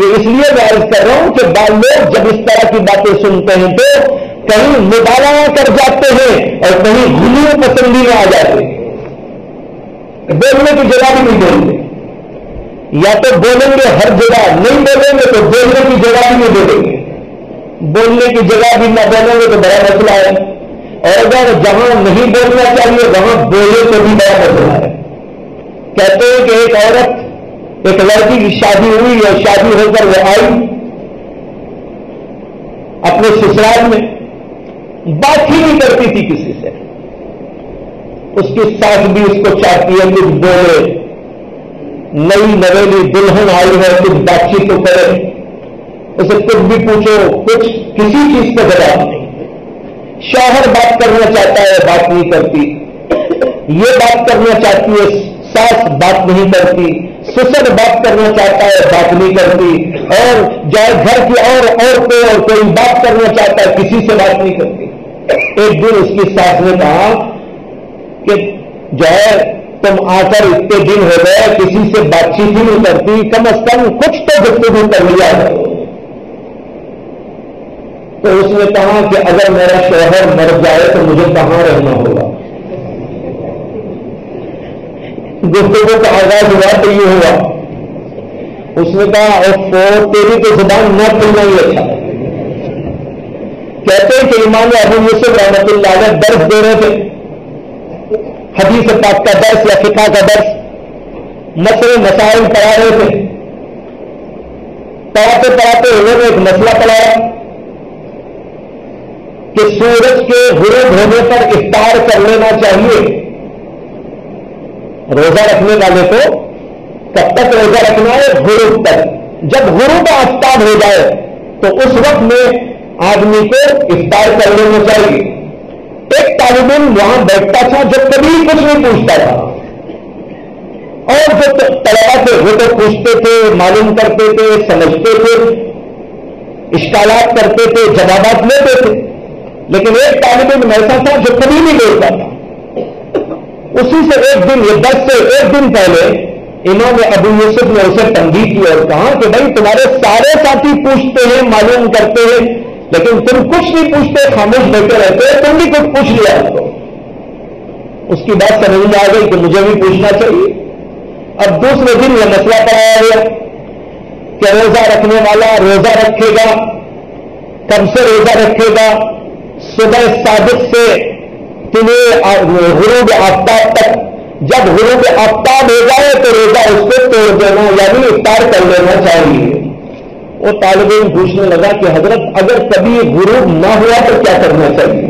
یہ اس لیے میں عرض کر رہا ہوں کہ بعض لوگ جب اس طرح کی باتیں سنتے ہیں تو کہیں مبالغہ کر جاتے ہیں اور کہیں غلو پسندی میں آ جاتے ہیں. بولنے کی جگہ بھی نہیں بولتے، یا تو بولیں گے ہر جگہ، نہیں بولیں گے تو بولنے کی جگہ بھی نہیں بولیں گے. بولنے کی جگہ بھی نہ بولیں گے تو بڑا مسئلہ ہے، اور اگر جہاں نہیں بولنا چاہیے وہاں بولے تو بھی بڑا مسئلہ ہے. کہتے ہیں کہ ایک عورت، ایک لڑکی کی شادی ہوئی اور شادی ہو کر وہ آئی اپنے سسرال میں، بات ہی نہیں کرتی تھی کسی سے. اس کی ساس بھی اس کو چاہتی ہے کچھ بولے، نئی نویلی دلہن آئی ہے کچھ بات چیت تو کرے، اسے کچھ بھی پوچھو، کچھ کسی چیز کا جواب نہیں. شوہر بات کرنا چاہتا ہے بات نہیں کرتی، یہ بات کرنا چاہتی ہے ساس بات نہیں کرتی، سسر بات کرنا چاہتا ہے بات نہیں کرتی، اور جائے گھر کی اور عورتیں اور کوئی بات کرنا چاہتا ہے کسی سے بات نہیں کرتی. ایک دن اس کی ساس نے کہا کہ جو ہے تم آ کر اتنے دن ہو گئے کسی سے بات چیت ہی نہیں کرتی، کم از کم کچھ تو گفتگو کر لیا ہے. تو اس نے کہا کہ اگر میرا شوہر مر جائے تو مجھے کہاں رہنا ہوگا. گفتگو کا آغاز ہوا تو یہ ہوا. اس نے کہا اوہ تیری تو زبان نہ کھلنا ہی اچھا. کہتے ہیں کہ امام ابو یوسف رحمۃ اللہ علیہ درس دے رہے تھے، حدیث پاک کا درس یا فقہ کا درس، مسئلے مسائل پڑھا رہے تھے. پڑھاتے پڑھاتے انہوں نے ایک مسئلہ پڑھایا کہ سورج کے غروب ہونے پر افطار کر لینا چاہیے. روزہ رکھنے والے کو کب تک روزہ رکھنا ہے؟ غروب تک. جب غروب آفتاب ہو جائے تو اس وقت میں آدمی کو افطار کر لینا چاہیے. ایک طالب علم وہاں بیٹھتا تھا جو کبھی کچھ نہیں پوچھتا تھا، اور جو طلبا تھے وہ تو پوچھتے تھے، معلوم کرتے تھے، سمجھتے تھے، اشکالات کرتے تھے، جوابات لیتے تھے، لیکن ایک طالب علم ایسا تھا جو کبھی نہیں بولتا تھا. اسی سے ایک دن، یہ 10 سے ایک دن پہلے امام ابو یوسف نے اسے تنبیہ کی اور کہا کہ بھائی تمہارے سارے ساتھی پوچھتے ہیں، معلوم کرتے ہیں، لیکن تم کچھ نہیں پوچھتے، خاموش بیٹھے رہتے، تم بھی کچھ پوچھ لیا اس کو. اس کی بات سمجھ میں آ گئی کہ مجھے بھی پوچھنا چاہیے. اب دوسرے دن یہ مسئلہ پڑھایا گیا کہ روزہ رکھنے والا روزہ رکھے گا. کب سے روزہ رکھے گا؟ صبح صادق سے غروب آفتاب تک. جب غروب آفتاب ہو جائے تو روزہ اس کو توڑ دینا، یعنی افطار کر لینا چاہیے. وہ طالب علم پوچھنے لگا کہ حضرت اگر کبھی غروب نہ ہوا تو کیا کرنا چاہیے؟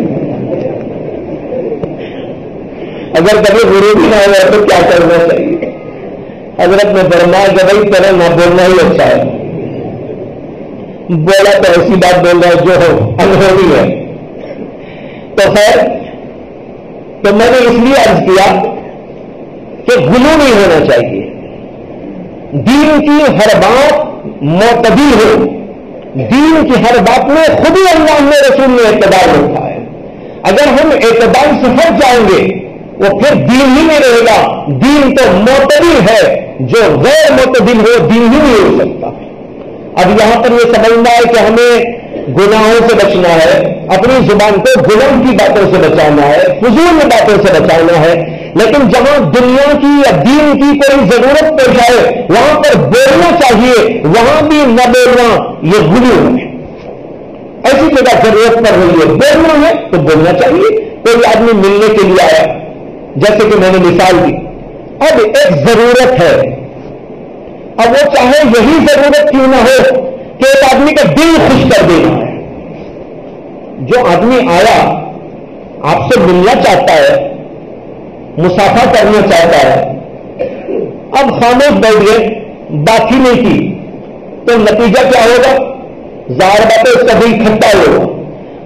اگر کبھی غروب ہی نہ ہوا تو کیا کرنا چاہیے؟ حضرت نے فرمایا کہ بھائی تیرا نہ بولنا ہی اچھا ہے. بولا تو ایسی بات بول رہا ہے جو انہونی ہے. تو خیر، تو میں نے اس لیے عرض کیا کہ غلو نہیں ہونا چاہیے. دین کی ہر بات معتدل ہو. دین کی ہر بات میں خود ہی اللہ نے رسول نے اعتدال رکھا ہے. اگر ہم اعتدال سے ہٹ جائیں گے وہ پھر دین ہی نہیں رہے گا. دین تو معتدل ہے، جو غیر معتدل ہو دین ہی نہیں ہو سکتا. اب یہاں پر یہ سمجھنا ہے کہ ہمیں گناہوں سے بچنا ہے، اپنی زبان کو غلط کی باتوں سے بچانا ہے، فضول باتوں سے بچانا ہے. لیکن جہاں دنیا کی یا دین کی کوئی ضرورت پیش آئے وہاں پر بولنا چاہیے، وہاں بھی نہ بولنا یہ غلو ہے. ایسی جگہ ضرورت پڑ رہی ہے، بولنا ہے تو بولنا چاہیے. کوئی آدمی ملنے کے لیے آیا، جیسے کہ میں نے مثال دی، اب ایک ضرورت ہے، اب وہ چاہے یہی ضرورت کیوں نہ ہو کہ ایک آدمی کا دل خوش کر دینا ہے. جو آدمی آیا آپ سے ملنا چاہتا ہے، مسافہ کرنا چاہتا ہے، اب خاموش بیٹھ گئے، بات ہی نہیں کی، تو نتیجہ کیا ہوگا؟ ظاہر بات ہے اس کا دل کھٹا ہوگا.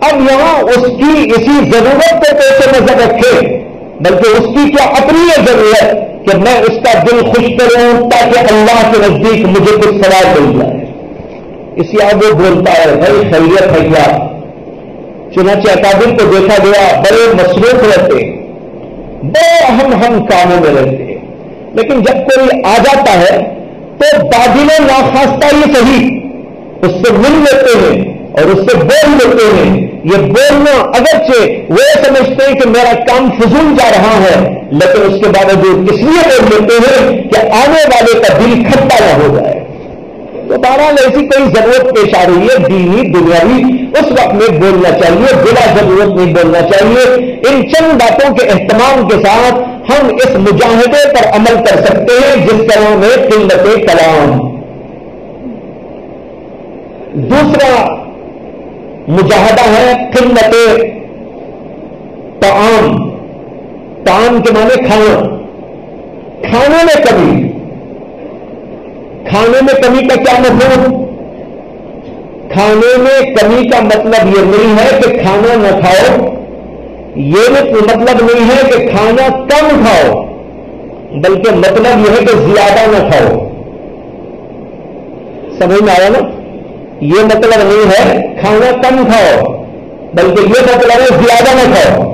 اب یہاں اس کی اسی ضرورت کو پیش نظر رکھے، بلکہ اس کی کیا اپنی یہ ضرورت کہ میں اس کا دل خوش کروں تاکہ اللہ کے نزدیک مجھے کچھ ثواب مل جائے. اس لیے اب وہ بولتا ہے بھائی خیریت ہے کیا؟ چنانچہ اکابر کو دیکھا گیا بڑے مصروف رہتے، بڑے اہم کاموں میں رہتے، لیکن جب کوئی آ جاتا ہے تو بادل ناخواستہ ہی صحیح اس سے مل لیتے ہیں اور اس سے بول لیتے ہیں. یہ بولنا اگرچہ وہ سمجھتے ہیں کہ میرا کام فضول جا رہا ہے، لیکن اس کے باوجود اس لیے بول لیتے ہیں کہ آنے والے کا دل کھٹا نہ ہو جائے. تو بہرحال ایسی کوئی ضرورت پیش آ رہی ہے دینی دنیاوی، اس وقت میں بولنا چاہیے، بلا ضرورت نہیں بولنا چاہیے. ان چند باتوں کے اہتمام کے ساتھ ہم اس مجاہدے پر عمل کر سکتے ہیں جس کا نام ہے قلت کلام. دوسرا مجاہدہ ہے قلت طعام. طعام کے معنی کھانا. کھانے میں کمی. کھانے میں کمی کا کیا مطلب؟ کھانے میں کمی کا مطلب یہ نہیں ہے کہ کھانا نہ کھاؤ، یہ مطلب نہیں ہے کہ کھانا کم کھاؤ، بلکہ مطلب یہ ہے کہ زیادہ نہ کھاؤ. سمجھ میں آیا نا؟ یہ مطلب نہیں ہے کھانا کم کھاؤ، بلکہ یہ مطلب ہے زیادہ نہ کھاؤ.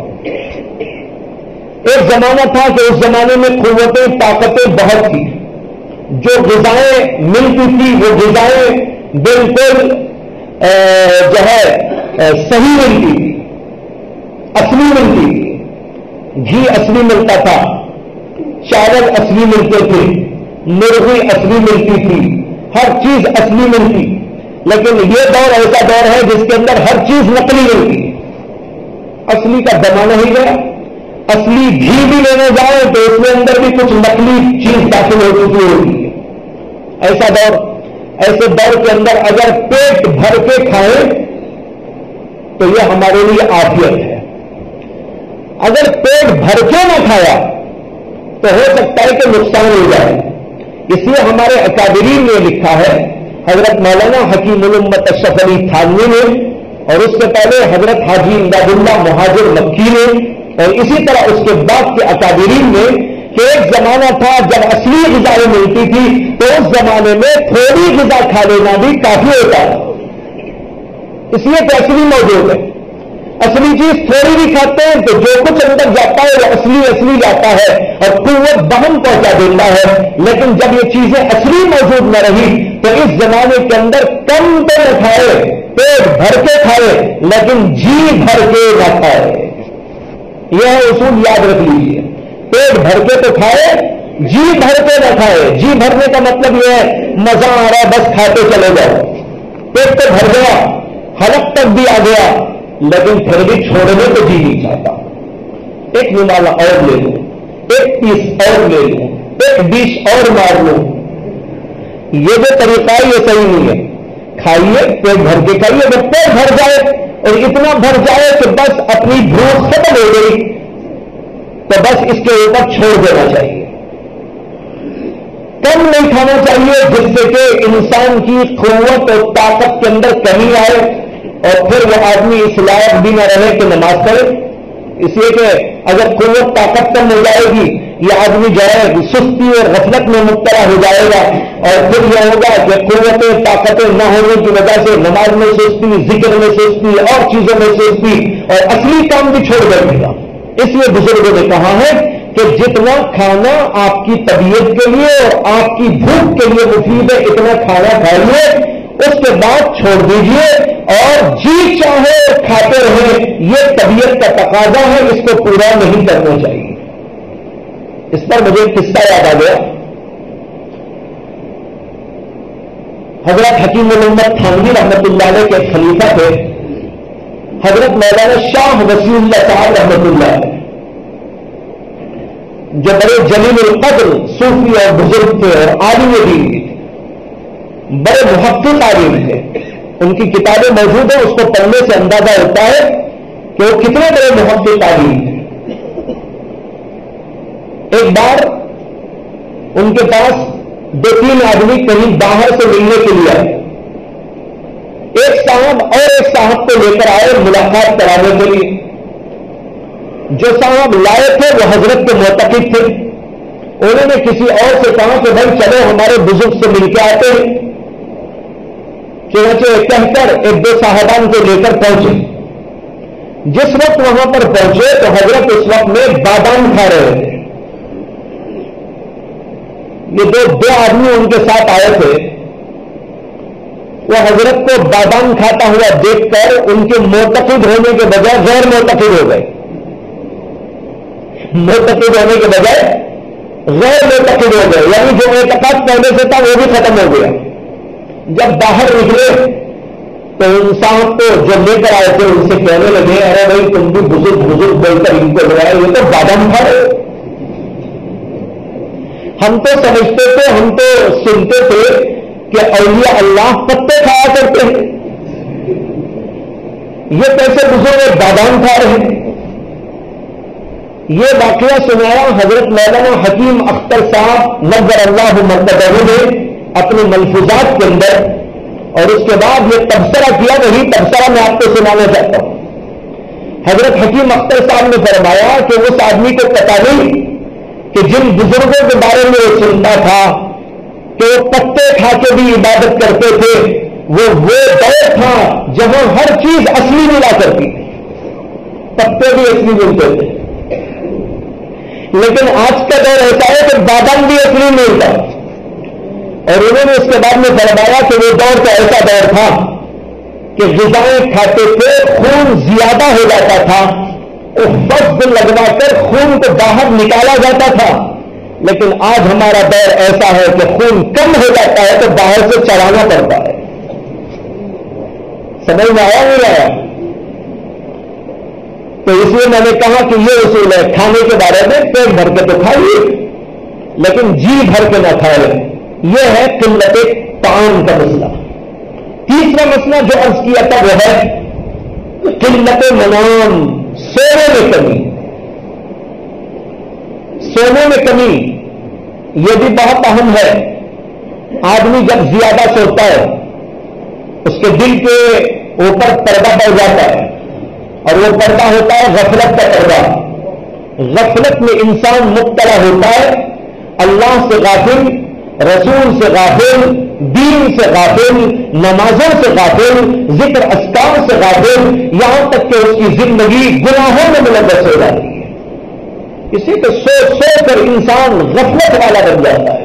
ایک زمانہ تھا کہ اس زمانے میں قوتیں طاقتیں بہت تھی، جو غذائیں ملتی تھی وہ غذائیں بالکل جو ہے صحیح ملتی تھی، اصلی ملتی تھی. گھی اصلی ملتا تھا، چاول اصلی ملتے تھے، مرغی اصلی ملتی تھی، ہر چیز اصلی ملتی. لیکن یہ دور ایسا دور ہے جس کے اندر ہر چیز نقلی ملتی ہے. اصلی کا زمانہ ہی گیا. اصلی گھی بھی لینے جائیں تو اس میں اندر بھی کچھ نقلی چیز داخل ہو چکی ہوتی ہے. ایسا دور، ایسے دور کے اندر اگر پیٹ بھر کے کھائیں تو یہ ہمارے لیے عافیت ہے. اگر پیٹ بھر کے نہ کھایا تو ہو سکتا ہے کہ نقصان ہو جائے. اس لیے ہمارے اکابرین نے لکھا ہے، حضرت مولانا حکیم الامت اشرف علی تھانوی نے، اور اس سے پہلے حضرت حاجی امداد اللہ مہاجر مکی نے، اور اسی طرح اس کے بعد کے اکابرین نے، کہ ایک زمانہ تھا جب اصلی غذائیں ملتی تھی تو اس زمانے میں تھوڑی غذا کھا لینا بھی کافی ہوتا ہے، اس لیے کہ اصلی موجود ہے۔ اصلی چیز تھوڑی بھی کھاتے ہیں تو جو کچھ اندر جاتا ہے وہ اصلی جاتا ہے اور قوت بہم پہنچا دیتا ہے۔ لیکن جب یہ چیزیں اصلی موجود نہ رہی تو اس زمانے کے اندر کم تو نہ کھائے، پیٹ بھر کے کھائے لیکن جی بھر کے نہ کھائے۔ یہ اصول یاد رکھ لیجیے، پیٹ بھر کے تو کھائے، جی بھر کے نہ کھائے۔ جی بھرنے کا مطلب یہ ہے مزہ آ رہا بس کھاتے چلے جاؤ، پیٹ تو بھر گیا، حلق تک بھی آ گیا لیکن پھر بھی چھوڑنے تو جی نہیں چاہتا، ایک نمالا اور لے لوں، ایک پیس اور لے لوں، ایک ڈش اور مار لوں۔ یہ جو طریقہ ہے یہ صحیح نہیں ہے۔ کھائیے، پیٹ بھر کے کھائیے، جب پیٹ بھر جائے اور اتنا بھر جائے کہ بس اپنی بھوک ختم ہو گئی تو بس اس کے اوپر چھوڑ دینا چاہیے۔ کم نہیں کھانا چاہیے جس سے کہ انسان کی قوت اور طاقت کے اندر کمی آئے اور پھر وہ آدمی اس لائق بھی نہ رہے کہ نماز کرے۔ اس لیے کہ اگر قوت طاقت کم ہو جائے گی یہ آدمی جو ہے سستی اور غفلت میں مبتلا ہو جائے گا اور پھر یہ ہوگا کہ قوتیں طاقتیں نہ ہونے کی وجہ سے نماز میں سستی، ذکر میں سستی اور چیزوں میں سستی اور اصلی کام بھی چھوڑ بیٹھے گا۔ اس لیے بزرگوں نے کہا ہے کہ جتنا کھانا آپ کی طبیعت کے لیے اور آپ کی بھوک کے لیے مفید ہے اتنا کھانا کھائیے، اس کے بعد چھوڑ دیجیے اور جی چاہے کھاتے رہیں۔ یہ طبیعت کا تقاضا ہے، اس کو پورا نہیں کرنا چاہیے۔ اس پر مجھے ایک قصہ یاد آ گیا۔ حضرت حکیم محمد تھانوی رحمۃ اللہ علیہ کے ایک خلیفہ تھے، حضرت مولانا شاہ وسیع اللہ صاحب رحمۃ اللہ علیہ، جو بڑے جلیل القدر صوفی اور بزرگ تھے اور عالم دین تھے، بڑے محقق عالم تھے۔ ان کی کتابیں موجود ہیں، اس کو پڑھنے سے اندازہ ہوتا ہے کہ وہ کتنے بڑے محقق عالم تھے۔ ایک بار ان کے پاس 2-3 آدمی کہیں باہر سے ملنے کے لیے آئے، ایک صاحب اور ایک صاحب کو لے کر آئے ملاقات کرانے کے لیے۔ جو صاحب لائے تھے وہ حضرت کے معتقد تھے، انہوں نے کسی اور سے کہا کہ بھائی چلو ہمارے بزرگ سے مل کے آتے ہیں۔ چنانچہ کہہ کر 1-2 صاحبان کو لے کر پہنچے۔ جس وقت وہاں پر پہنچے تو حضرت اس وقت میں بادام کھا رہے تھے۔ یہ دو آدمی ان کے ساتھ آئے تھے، وہ حضرت کو بادام کھاتا ہوا دیکھ کر ان کے معتقد ہونے کے بجائے غیر معتقد ہو گئے۔ معتقد ہونے کے بجائے غیر معتقد ہو گئے، یعنی جو اعتقاد پہلے سے تھا وہ بھی ختم ہو گیا۔ جب باہر نکلے تو ان صاحب کو جو لے کر آئے تھے ان سے کہنے لگے ارے بھائی تم بھی بزرگ بول کر ان کو لگائے، یہ تو بادام کھا رہے، ہم تو سمجھتے تھے، ہم تو سنتے تھے کہ اولیاء اللہ پتے کھایا کرتے ہیں، یہ کیسے بزرگ بادام کھا رہے ہیں؟ یہ واقعہ سنایا حضرت مولانا حکیم اختر صاحب نظر اللہ مرتبہ نے اپنے ملفوظات کے اندر، اور اس کے بعد یہ تبصرہ کیا، وہی تبصرہ میں آپ کو سنانا چاہتا ہوں۔ حضرت حکیم اختر صاحب نے فرمایا کہ اس آدمی کو پتہ نہیں کہ جن بزرگوں کے بارے میں وہ سنتا تھا کہ وہ پتے کھا کے بھی عبادت کرتے تھے، وہ دور تھا جہاں ہر چیز اصلی ملا کرتی تھی، پتے بھی اصلی ملتے تھے۔ لیکن آج کا دور ایسا ہے کہ بادام بھی اصلی ملتا، اور انہوں نے اس کے بعد میں فرمایا کہ وہ دور کا ایسا دور تھا کہ غذائیں کھاتے تھے، خون زیادہ ہو جاتا تھا، وقت لگوا کر خون کو باہر نکالا جاتا تھا۔ لیکن آج ہمارا دور ایسا ہے کہ خون کم ہو جاتا ہے تو باہر سے چلانا پڑتا ہے۔ سمجھ میں آیا نہیں آیا؟ تو اس لیے میں نے کہا کہ یہ اصول ہے، کھانے کے بارے میں پیٹ بھر کے تو کھائیے لیکن جی بھر کے نہ کھائے۔ یہ ہے قلت طعام کا مسئلہ۔ تیسرا مسئلہ جو عرض کیا تھا وہ ہے قلت منام، سونے میں کمی۔ سونے میں کمی یہ بھی بہت اہم ہے۔ آدمی جب زیادہ سوتا ہے اس کے دل کے اوپر پردہ پڑ جاتا ہے، اور وہ پردہ ہوتا ہے غفلت کا پردہ، غفلت میں انسان مبتلا ہوتا ہے، اللہ سے غافل، رسول سے غافل، دین سے غافل، نمازوں سے غافل، ذکر اذکار سے غافل، یہاں تک کہ اس کی زندگی گناہوں میں ملوث ہو جاتی ہے۔ اسی کو سوچ سوچ کر انسان غفلت والا بن جاتا ہے،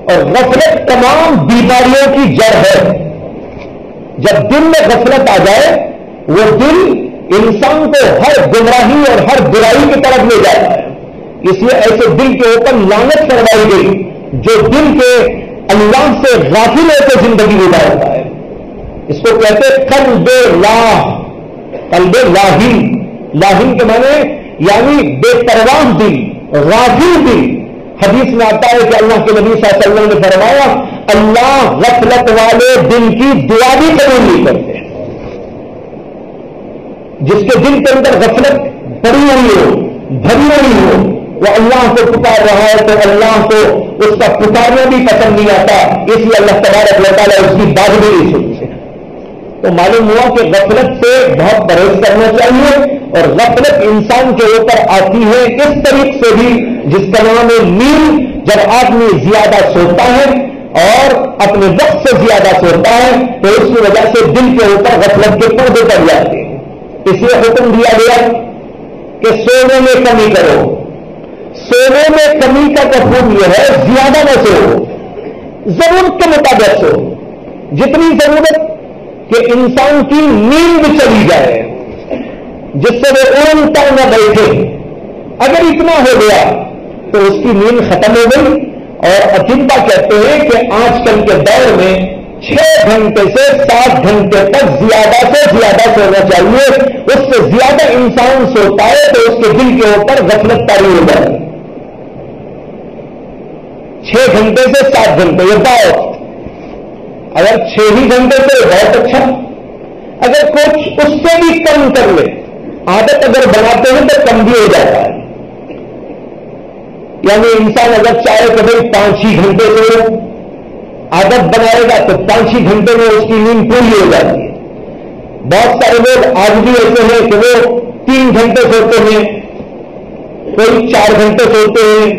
اور غفلت تمام بیماریوں کی جڑ ہے۔ جب دل میں غفلت آ جائے، وہ دل انسان کو ہر گمراہی اور ہر برائی کی طرف لے جاتا ہے۔ اس لیے ایسے دل کے اوپر لعنت کروائی گئی جو دل کے اللہ سے غافل ہو کے زندگی گزارتا ہے۔ اس کو کہتے ہیں قلب لاہ، قلب لاہین۔ لاہین کے معنی یعنی بے پرواہ دل، غافل دل۔ حدیث میں آتا ہے کہ اللہ کے نبی صلی اللہ علیہ وسلم نے فرمایا، اللہ غفلت والے دل کی دعا بھی قبول نہیں کرتے۔ جس کے دل کے اندر غفلت پڑی ہوئی ہو، بھری ہوئی ہو، وہ اللہ کو پکار رہا ہے تو اللہ کو اس کا پکارنا بھی پسند نہیں آتا، اس لیے اللہ تبارک و تعالیٰ اس کی بات بھی نہیں سنتے۔ تو معلوم ہوا کہ غفلت سے بہت پرہیز کرنا چاہیے، اور غفلت انسان کے اوپر آتی ہے اس طریقے سے بھی جس کا نام ہے نیند۔ جب آدمی زیادہ سوتا ہے اور اپنے وقت سے زیادہ سوتا ہے تو اس کی وجہ سے دل کے اوپر غفلت کے پردے پڑ جاتے ہیں۔ اس لیے حکم دیا گیا کہ سونے میں کمی کرو۔ سونے میں کمی کا مفہوم یہ ہے زیادہ نہ سو، ضرورت کے مطابق سو، جتنی ضرورت کہ انسان کی نیند چلی جائے جس سے وہ اونتا نہ بیٹھے۔ اگر اتنا ہو گیا تو اس کی نیند ختم ہو گئی۔ اور اطباء کہتے ہیں کہ آج کل کے دور میں 6 گھنٹے سے 7 گھنٹے تک زیادہ سے زیادہ سونا چاہیے۔ اس سے زیادہ انسان سوتا ہے تو اس کے دل کے اوپر غفلت طاری ہو جائے۔ 6 گھنٹے سے 7 گھنٹے یہ بہت، اگر 6 ہی گھنٹے سے بہت اچھا، اگر کچھ اس سے بھی کم کر لے، عادت اگر بناتے ہیں تو کم بھی ہو جاتا ہے۔ یعنی انسان اگر چاہے کہ بھائی 5 گھنٹے سے عادت بنائے گا تو 5 گھنٹے میں اس کی نیند پوری ہو جاتی ہے۔ بہت سارے لوگ آج بھی ایسے ہیں کہ وہ 3 گھنٹے سوتے ہیں، کوئی 4 گھنٹے سوتے ہیں،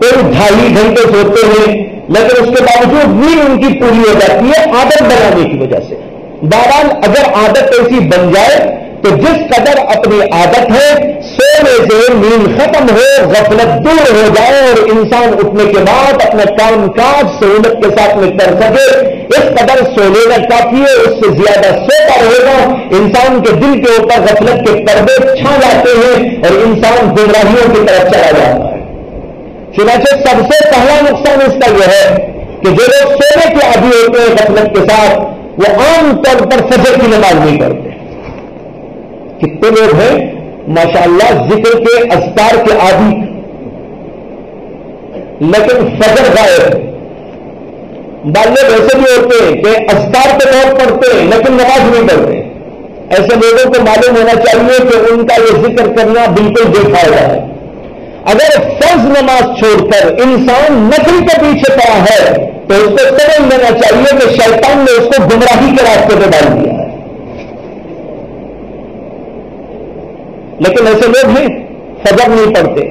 کوئی 2.5 گھنٹے سوتے ہیں، لیکن اس کے باوجود نیند ان کی پوری ہو جاتی ہے عادت بنانے کی وجہ سے۔ بہرحال اگر عادت ایسی بن جائے تو جس قدر اپنی عادت ہے سونے سے نیند ختم ہو، غفلت دور ہو جائے اور انسان اٹھنے کے بعد اپنا کام کاج سہولت کے ساتھ میں کر سکے، اس قدر سو لینا کافی ہے۔ اس سے زیادہ سوتا رہے گا انسان کے دل کے اوپر غفلت کے پردے چھا جاتے ہیں اور انسان گمراہیوں کی طرف چلا جاتا ہے۔ چنانچہ سب سے پہلا نقصان اس کا یہ ہے کہ جو لوگ سونے کے عادی ہوتے ہیں غفلت کے ساتھ، وہ عام طور پر فجر کی نماز نہیں کرتے۔ کتنے لوگ ہیں ماشاءاللہ ذکر کے اذکار کے عادی، لیکن فجر غائب۔ بعض لوگ ایسے بھی ہوتے ہیں کہ اذکار تو بہت پڑھتے ہیں لیکن نماز نہیں پڑھتے۔ ایسے لوگوں کو معلوم ہونا چاہیے کہ ان کا یہ ذکر کرنا بالکل بے فائدہ ہے۔ اگر فرض نماز چھوڑ کر انسان نفل کے پیچھے پڑا ہے تو اس کو سمجھ لینا چاہیے کہ شیطان نے اس کو گمراہی کے راستے پہ ڈال دیا ہے۔ لیکن ایسے لوگ ہیں فجر نہیں پڑھتے،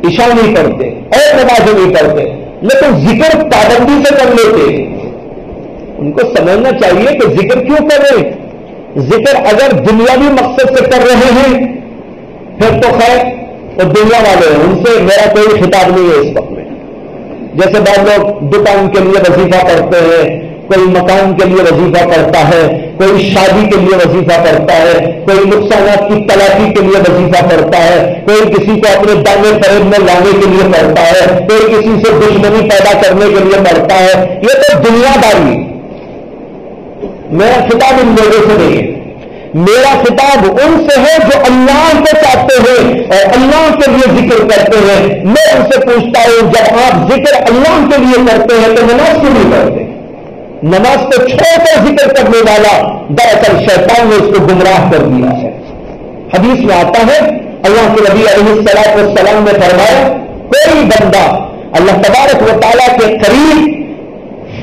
عشاء نہیں پڑھتے اور نمازیں نہیں پڑھتے، لیکن ذکر پابندی سے کر لیتے ہیں۔ ان کو سمجھنا چاہیے کہ ذکر کیوں کر رہے ہیں۔ ذکر اگر دنیاوی مقصد سے کر رہے ہیں پھر تو خیر وہ دنیا والے ہیں، ان سے میرا کوئی خطاب نہیں ہے اس وقت میں۔ جیسے بعض لوگ دکان کے لیے وظیفہ پڑھتے ہیں، کوئی مکان کے لیے وظیفہ پڑھتا ہے، کوئی شادی کے لیے وظیفہ پڑھتا ہے، کوئی نقصانات کی تلافی کے لیے وظیفہ پڑھتا ہے، کوئی کسی کو اپنے دانے فریب میں لانے کے لیے پڑھتا ہے، کوئی کسی سے دشمنی پیدا کرنے کے لیے پڑھتا ہے۔ یہ تو دنیا داری۔ میرا خطاب ان لوگوں سے نہیں ہے، میرا خطاب ان سے ہے جو اللہ کو چاہتے ہیں اور اللہ کے لیے ذکر کرتے ہیں۔ میں ان سے پوچھتا ہوں جب آپ ذکر اللہ کے لیے کرتے ہیں تو نماز کیوں نہیں کرتے؟ نماز کو چھوڑ کر ذکر کرنے والا دراصل شیطان نے اس کو گمراہ کر دیا ہے۔ حدیث میں آتا ہے اللہ کے نبی علیہ الصلوۃ والسلام نے فرمایا کوئی بندہ اللہ تبارک و تعالیٰ کے قریب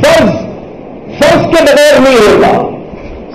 فرض کے بغیر نہیں ہوگا،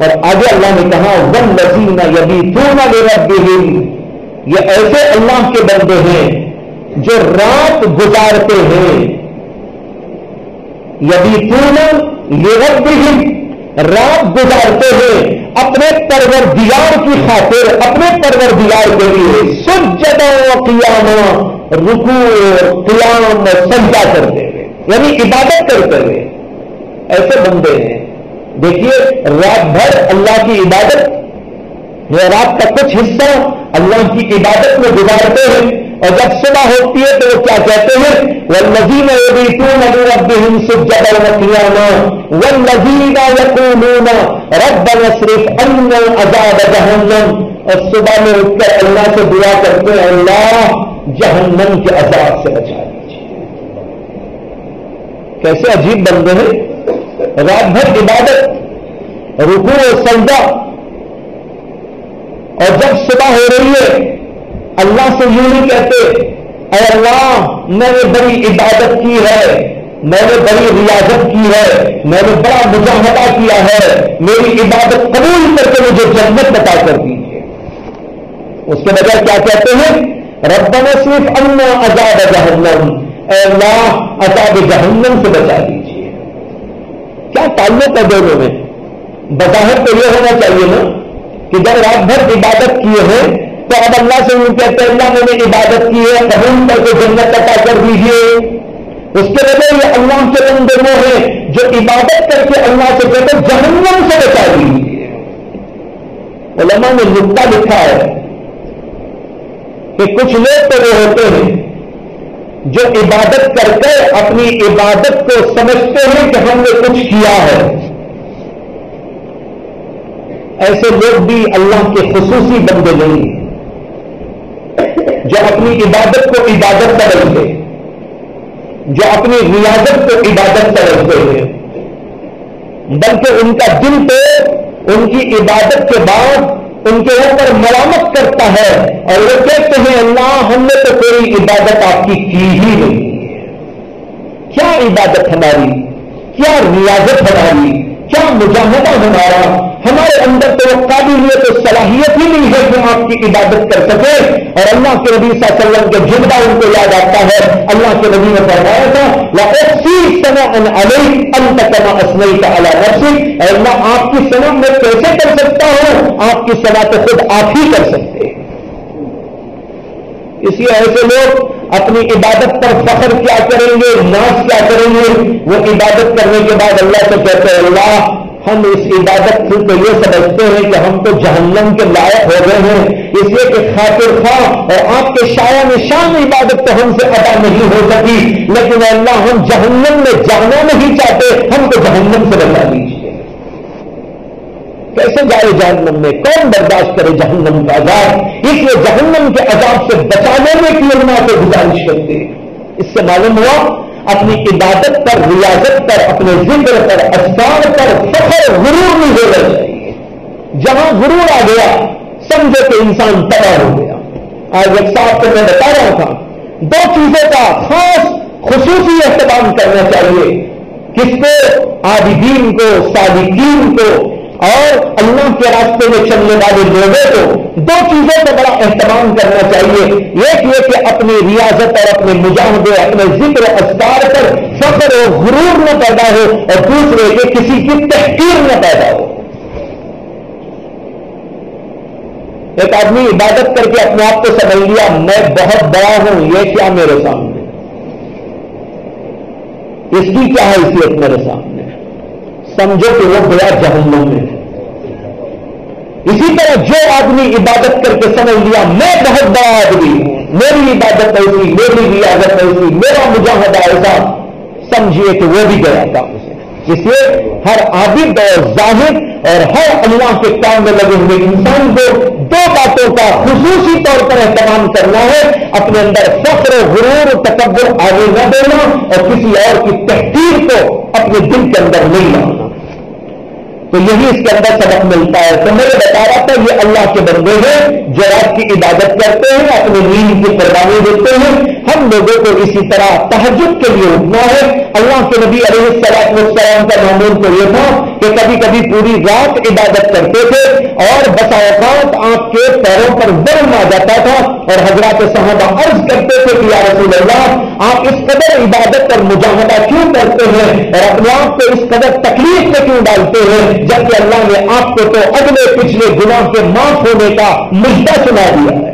اور آگے اللہ نے کہا وَالَّذِينَ يَبِيتُونَ لِرَبِّهِمْ، یہ ایسے اللہ کے بندے ہیں جو رات گزارتے ہیں. یبیتون لربہم، رات گزارتے ہیں اپنے پروردگار کی خاطر، اپنے پروردگار کے لیے سجدہ و قیاما، رکوع قیام سجدہ کرتے ہوئے، یعنی عبادت کرتے ہوئے. ایسے بندے ہیں دیکھیے رات بھر اللہ کی عبادت، یہ رات کا کچھ حصہ اللہ کی عبادت میں گزارتے ہیں، اور جب صبح ہوتی ہے تو وہ کیا کہتے ہیں وَالَّذِينَ يَبِيتُونَ لِرَبِّهِمْ سُجَّدًا وَقِيَامًا وَالَّذِينَ يَقُولُونَ رَبَّنَا اصْرِفْ عَنَّا عَذَابَ جَهَنَّمَ، اور صبح میں اٹھ کر اللہ سے دعا کرتے ہیں اللہ جہنم کے عذاب سے بچا دیجیے. کیسے عجیب بندے ہیں، رات بھر عبادت، رکوع و سجدہ، اور جب صبح ہو رہی ہے اللہ سے یوں نہیں کہتے اے اللہ میں نے بڑی عبادت کی ہے، میں نے بڑی ریاضت کی ہے، میں نے بڑا مجاہدہ کیا ہے، میری عبادت قبول کر کے مجھے جنت عطا کر دیجیے. اس کے بجائے کیا کہتے ہیں ربنا اصرف عنا عذاب جہنم، اے اللہ عذاب جہنم سے بچا دیجیے. کیا تعلق ہے دونوں میں؟ بظاہر تو یہ ہونا چاہیے نا کہ جب رات بھر عبادت کیے ہیں تو اب اللہ سے یوں کہتے ہیں اللہ میں نے عبادت کی ہے قبول کر کے جنت عطا کر دیجیے. اس کے بجائے یہ اللہ کے بندے وہ ہیں جو عبادت کر کے اللہ سے کہتے ہیں جہنم سے بچا دیجیے. علماء نے نقطہ لکھا ہے کہ کچھ لوگ تو وہ ہوتے ہیں جو عبادت کر کے اپنی عبادت کو سمجھتے ہیں کہ ہم نے کچھ کیا ہے. ایسے لوگ بھی اللہ کے خصوصی بندے نہیں ہیں جو اپنی عبادت کو عبادت سمجھتے، جو اپنی ریاضت کو عبادت سمجھتے ہیں، بلکہ ان کا دل تو ان کی عبادت کے بعد ان کے اوپر ملامت کرتا ہے اور وہ کہتے ہیں اللہ ہم نے تو کوئی عبادت آپ کی ہی نہیں ہے. کیا عبادت ہماری، کیا ریاضت ہماری، کیا مجاہدہ ہمارا، ہمارے اندر تو وہ قابلیت و صلاحیت ہی نہیں ہے کہ آپ کی عبادت کر سکے. اور اللہ کے نبی صلی اللہ علیہ وسلم کے جملہ ان کو یاد آتا ہے، اللہ کے نبی نے فرمایا تھا لَأُحْصِي ثَنَاءً عَلَيْكَ أَنْتَ كَمَا أَثْنَيْتَ عَلَى نَفْسِكَ، اے اللہ آپ کی ثنا میں کیسے کر سکتا ہوں، آپ کی ثنا تو خود آپ ہی کر سکتے ہیں. اس لیے ایسے لوگ اپنی عبادت پر فخر کیا کریں گے، ناز کیا کریں گے، وہ عبادت کرنے کے بعد اللہ سے کہتے ہیں اللہ ہم اس عبادت کو یہ سمجھتے ہیں کہ ہم تو جہنم کے لائق ہو گئے ہیں، اس لیے کہ خاطر خواہ اور آپ کے شایع نشان عبادت تو ہم سے ادا نہیں ہو سکی، لیکن اللہ ہم جہنم میں جانا نہیں چاہتے، ہم کو جہنم سے بچا دیجیے. کیسے جائے جہنم میں؟ کون برداشت کرے جہنم کا عذاب؟ اس لیے جہنم کے عذاب سے بچانے میں کی علماء کو گزارش کرتے ہیں. اس سے معلوم ہوا اپنی عبادت پر، ریاضت پر، اپنے ذکر پر، اذکار پر فخر غرور نہیں ہونا چاہیے. جہاں غرور آ گیا سمجھو کہ انسان تباہ ہو گیا. آج ایک صاحب کو میں بتا رہا تھا دو چیزوں کا خاص خصوصی اہتمام کرنا چاہیے. کس کو؟ عابدین کو، صادقین کو اور اللہ کے راستے میں چلنے والے لوگوں کو. دو چیزوں کا بڑا اہتمام کرنا چاہیے. ایک یہ کہ اپنی ریاضت اور اپنے مجاہدے، اپنے ذکر و اذکار پر فخر و غرور نہ پیدا ہو، اور دوسرے کہ کسی کی تحقیر نہ پیدا ہو. ایک آدمی عبادت کر کے اپنے آپ کو سمجھ لیا میں بہت بڑا ہوں، یہ کیا میرے سامنے، اس کی کیا حیثیت میرے سامنے، سمجھو کہ وہ گیا جہنم میں. اسی طرح جو آدمی عبادت کر کے سمجھ لیا میں بہت بڑا آدمی ہوں، میری عبادت ایسی، میری ریاضت ایسی، میرا مجاہدہ ایسا، سمجھیے کہ وہ بھی گیا کام سے. اس لیے ہر عابد اور زاہد اور ہر اللہ کے کام میں لگے ہوئے انسان کو دو باتوں کا خصوصی طور پر اہتمام کرنا ہے. اپنے اندر فخر و غرور و تکبر آگے نہ دینا اور کسی اور کی تحقیر کو اپنے دل کے اندر نہیں لانا. تو یہی اس کے اندر سبق ملتا ہے. تو میں بتا رہا تھا یہ اللہ کے بندے ہیں جو رات کی عبادت کرتے ہیں، اپنی نیند کی قربانی دیتے ہیں، ہم لوگوں کو اسی طرح تہجد کے لیے اٹھنا ہے. اللہ کے نبی علیہ السلام کا معمول تو یہ تھا کہ کبھی کبھی پوری رات عبادت کرتے تھے اور بسا اوقات آپ کے پیروں پر ورم آ جاتا تھا اور حضرات صحابہ عرض کرتے تھے کہ یا رسول اللہ آپ اس قدر عبادت اور مجاہدہ کیوں کرتے ہیں اور اپنے آپ کو اس قدر تکلیف میں کیوں ڈالتے ہیں جبکہ اللہ نے آپ کو تو اگلے پچھلے گناہ کے معاف ہونے کا مژدہ سنا دیا ہے.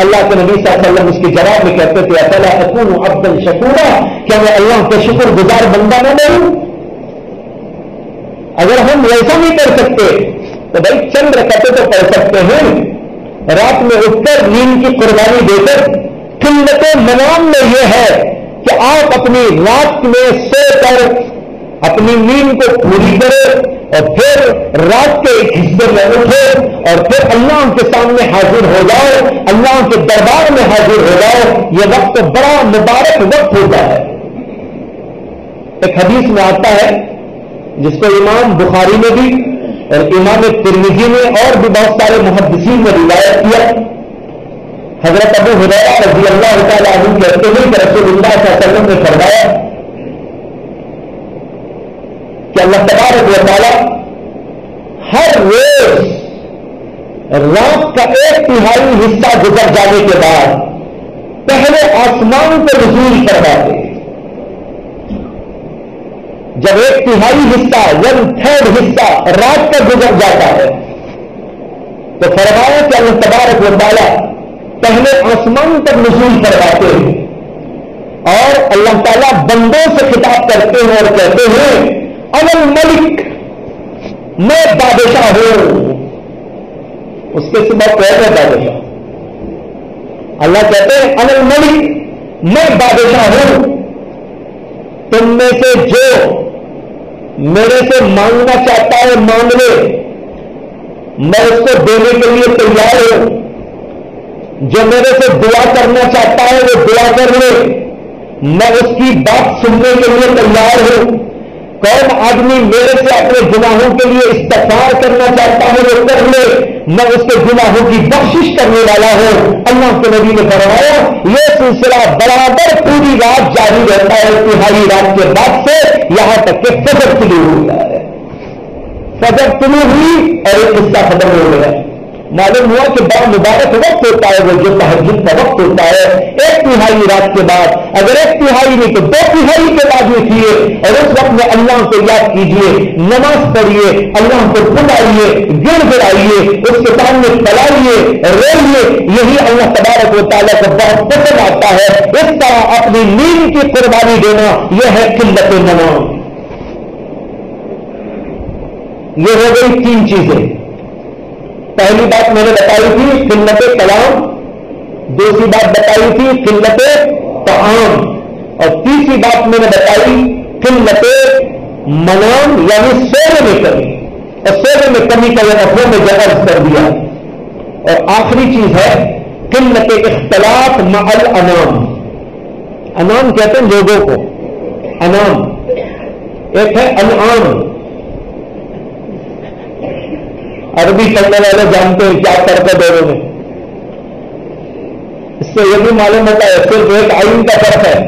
اللہ کے نبی صلی اللہ علیہ وسلم اس کے جواب میں کہتے تھے افلا اکون عبدا شکورا, کیا میں اللہ کا شکر گزار بندہ نہ بنوں؟ اگر ہم ایسا نہیں کر سکتے تو بھائی چند رکعتیں تو پڑھ سکتے ہیں. رات میں اٹھ کر نیند کی قربانی دے کر قلت منام میں یہ ہے کہ آپ اپنی رات میں سو کر اپنی نیند کو پوری کریں اور پھر رات کے ایک حصے میں اٹھو اور پھر اللہ کے سامنے حاضر ہو جاؤ, اللہ کے دربار میں حاضر ہو جاؤ. یہ وقت بڑا مبارک وقت ہوتا ہے. ایک حدیث میں آتا ہے جس کو امام بخاری نے بھی اور امام ترمذی نے اور بھی بہت سارے محدثین نے روایت کیا. حضرت ابو ہریرہ رضی اللہ تعالیٰ عنہ کہتے ہیں کہ رسول اللہ صلی اللہ علیہ وسلم نے فرمایا کہ اللہ تبارک و تعالیٰ ہر روز رات کا 1/3 حصہ گزر جانے کے بعد پہلے آسمان کو نزول کرواتے. جب 1/3 حصہ 1/3 حصہ رات کا گزر جاتا ہے تو فرمایا کہ اللہ تبارک و تعالیٰ پہلے آسمان پر نزول کرواتے ہیں اور اللہ تعالیٰ بندوں سے خطاب کرتے ہیں اور کہتے ہیں انا الملک, میں بادشاہ ہوں. اس کے سوا کوئی ہے بادشاہ؟ اللہ کہتے ہیں انا الملک, میں بادشاہ ہوں. تم میں سے جو میرے سے مانگنا چاہتا ہے مانگ لے, میں اس کو دینے کے لیے تیار ہوں. جو میرے سے دعا کرنا چاہتا ہے وہ دعا کر لے, میں اس کی بات سننے کے لیے تیار ہوں. کون آدمی میرے سے اپنے گناہوں کے لیے استغفار کرنا چاہتا ہے وہ کر لے, میں اس کے گناہوں کی بخشش کرنے والا ہوں. اللہ کے نبی نے فرمایا یہ سلسلہ برابر پوری رات جاری رہتا ہے 1/3 رات کے بعد سے یہاں تک کہ فجر طلوع ہو جائے. فجر طلوع ہوئی اور ایک حصہ ختم ہو گیا. معلوم ہوا کہ بڑا مبارک وقت ہوتا ہے وہ جو تہجد کا وقت ہوتا ہے 1/3 رات کے بعد. اگر 1/3 نہیں تو 2/3 کے بعد اٹھیے اور اس وقت میں اللہ کو یاد کیجیے, نماز پڑھیے, اللہ کو بلائیے, گڑ گڑائیے, اس کے سامنے پلائیے, روئیے. یہی اللہ تبارک و تعالیٰ کو بہت پسند آتا ہے. اس طرح اپنی نیند کی قربانی دینا یہ ہے قلت نماز. یہ ہو گئی 3 چیزیں. پہلی بات میں نے بتائی تھی قلت کلام, دوسری بات بتائی تھی قلت طعام, اور تیسری بات میں نے بتائی قلت منام یعنی سونے میں کمی. اور سونے میں کمی کا یہ مفہوم میں عرض کر دیا. اور آخری چیز ہے قلت اختلاط مع الانام. انام کہتے ہیں لوگوں کو, انام ایک ہے انعام. عربی پڑھنے والے جانتے ہیں کیا فرق ہے دونوں میں. اس سے یہ بھی معلوم ہوتا ہے صرف ایک آئین کا فرق ہے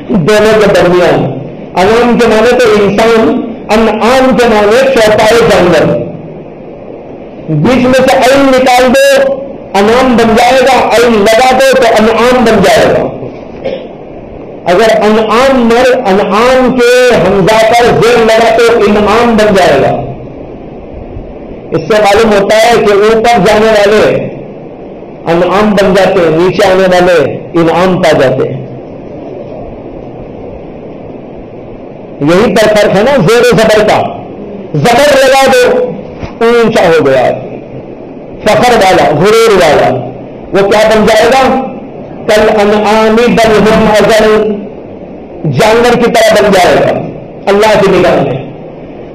دونوں کے درمیان. انعام کے معنی تو انسان, انعام کے معنی چوپائے جانور. بیچ میں سے عین نکال دو انعام بن جائے گا, عین لگا دو تو انعام بن جائے گا. اگر انعام مر انعام کے حمزہ پر زیر لگا تو انعام بن جائے گا. اس سے معلوم ہوتا ہے کہ اوپر جانے والے انعام بن جاتے ہیں, نیچے آنے والے انعام پا جاتے ہیں. یہی پر فرق ہے نا زیر و زبر کا. زبر لگا دو اونچا ہو گیا, فخر والا, غرور والا, وہ کیا بن جائے گا؟ کل انعامی بل ہم ازل, جانور کی طرح بن جائے گا اللہ کی نگاہ میں.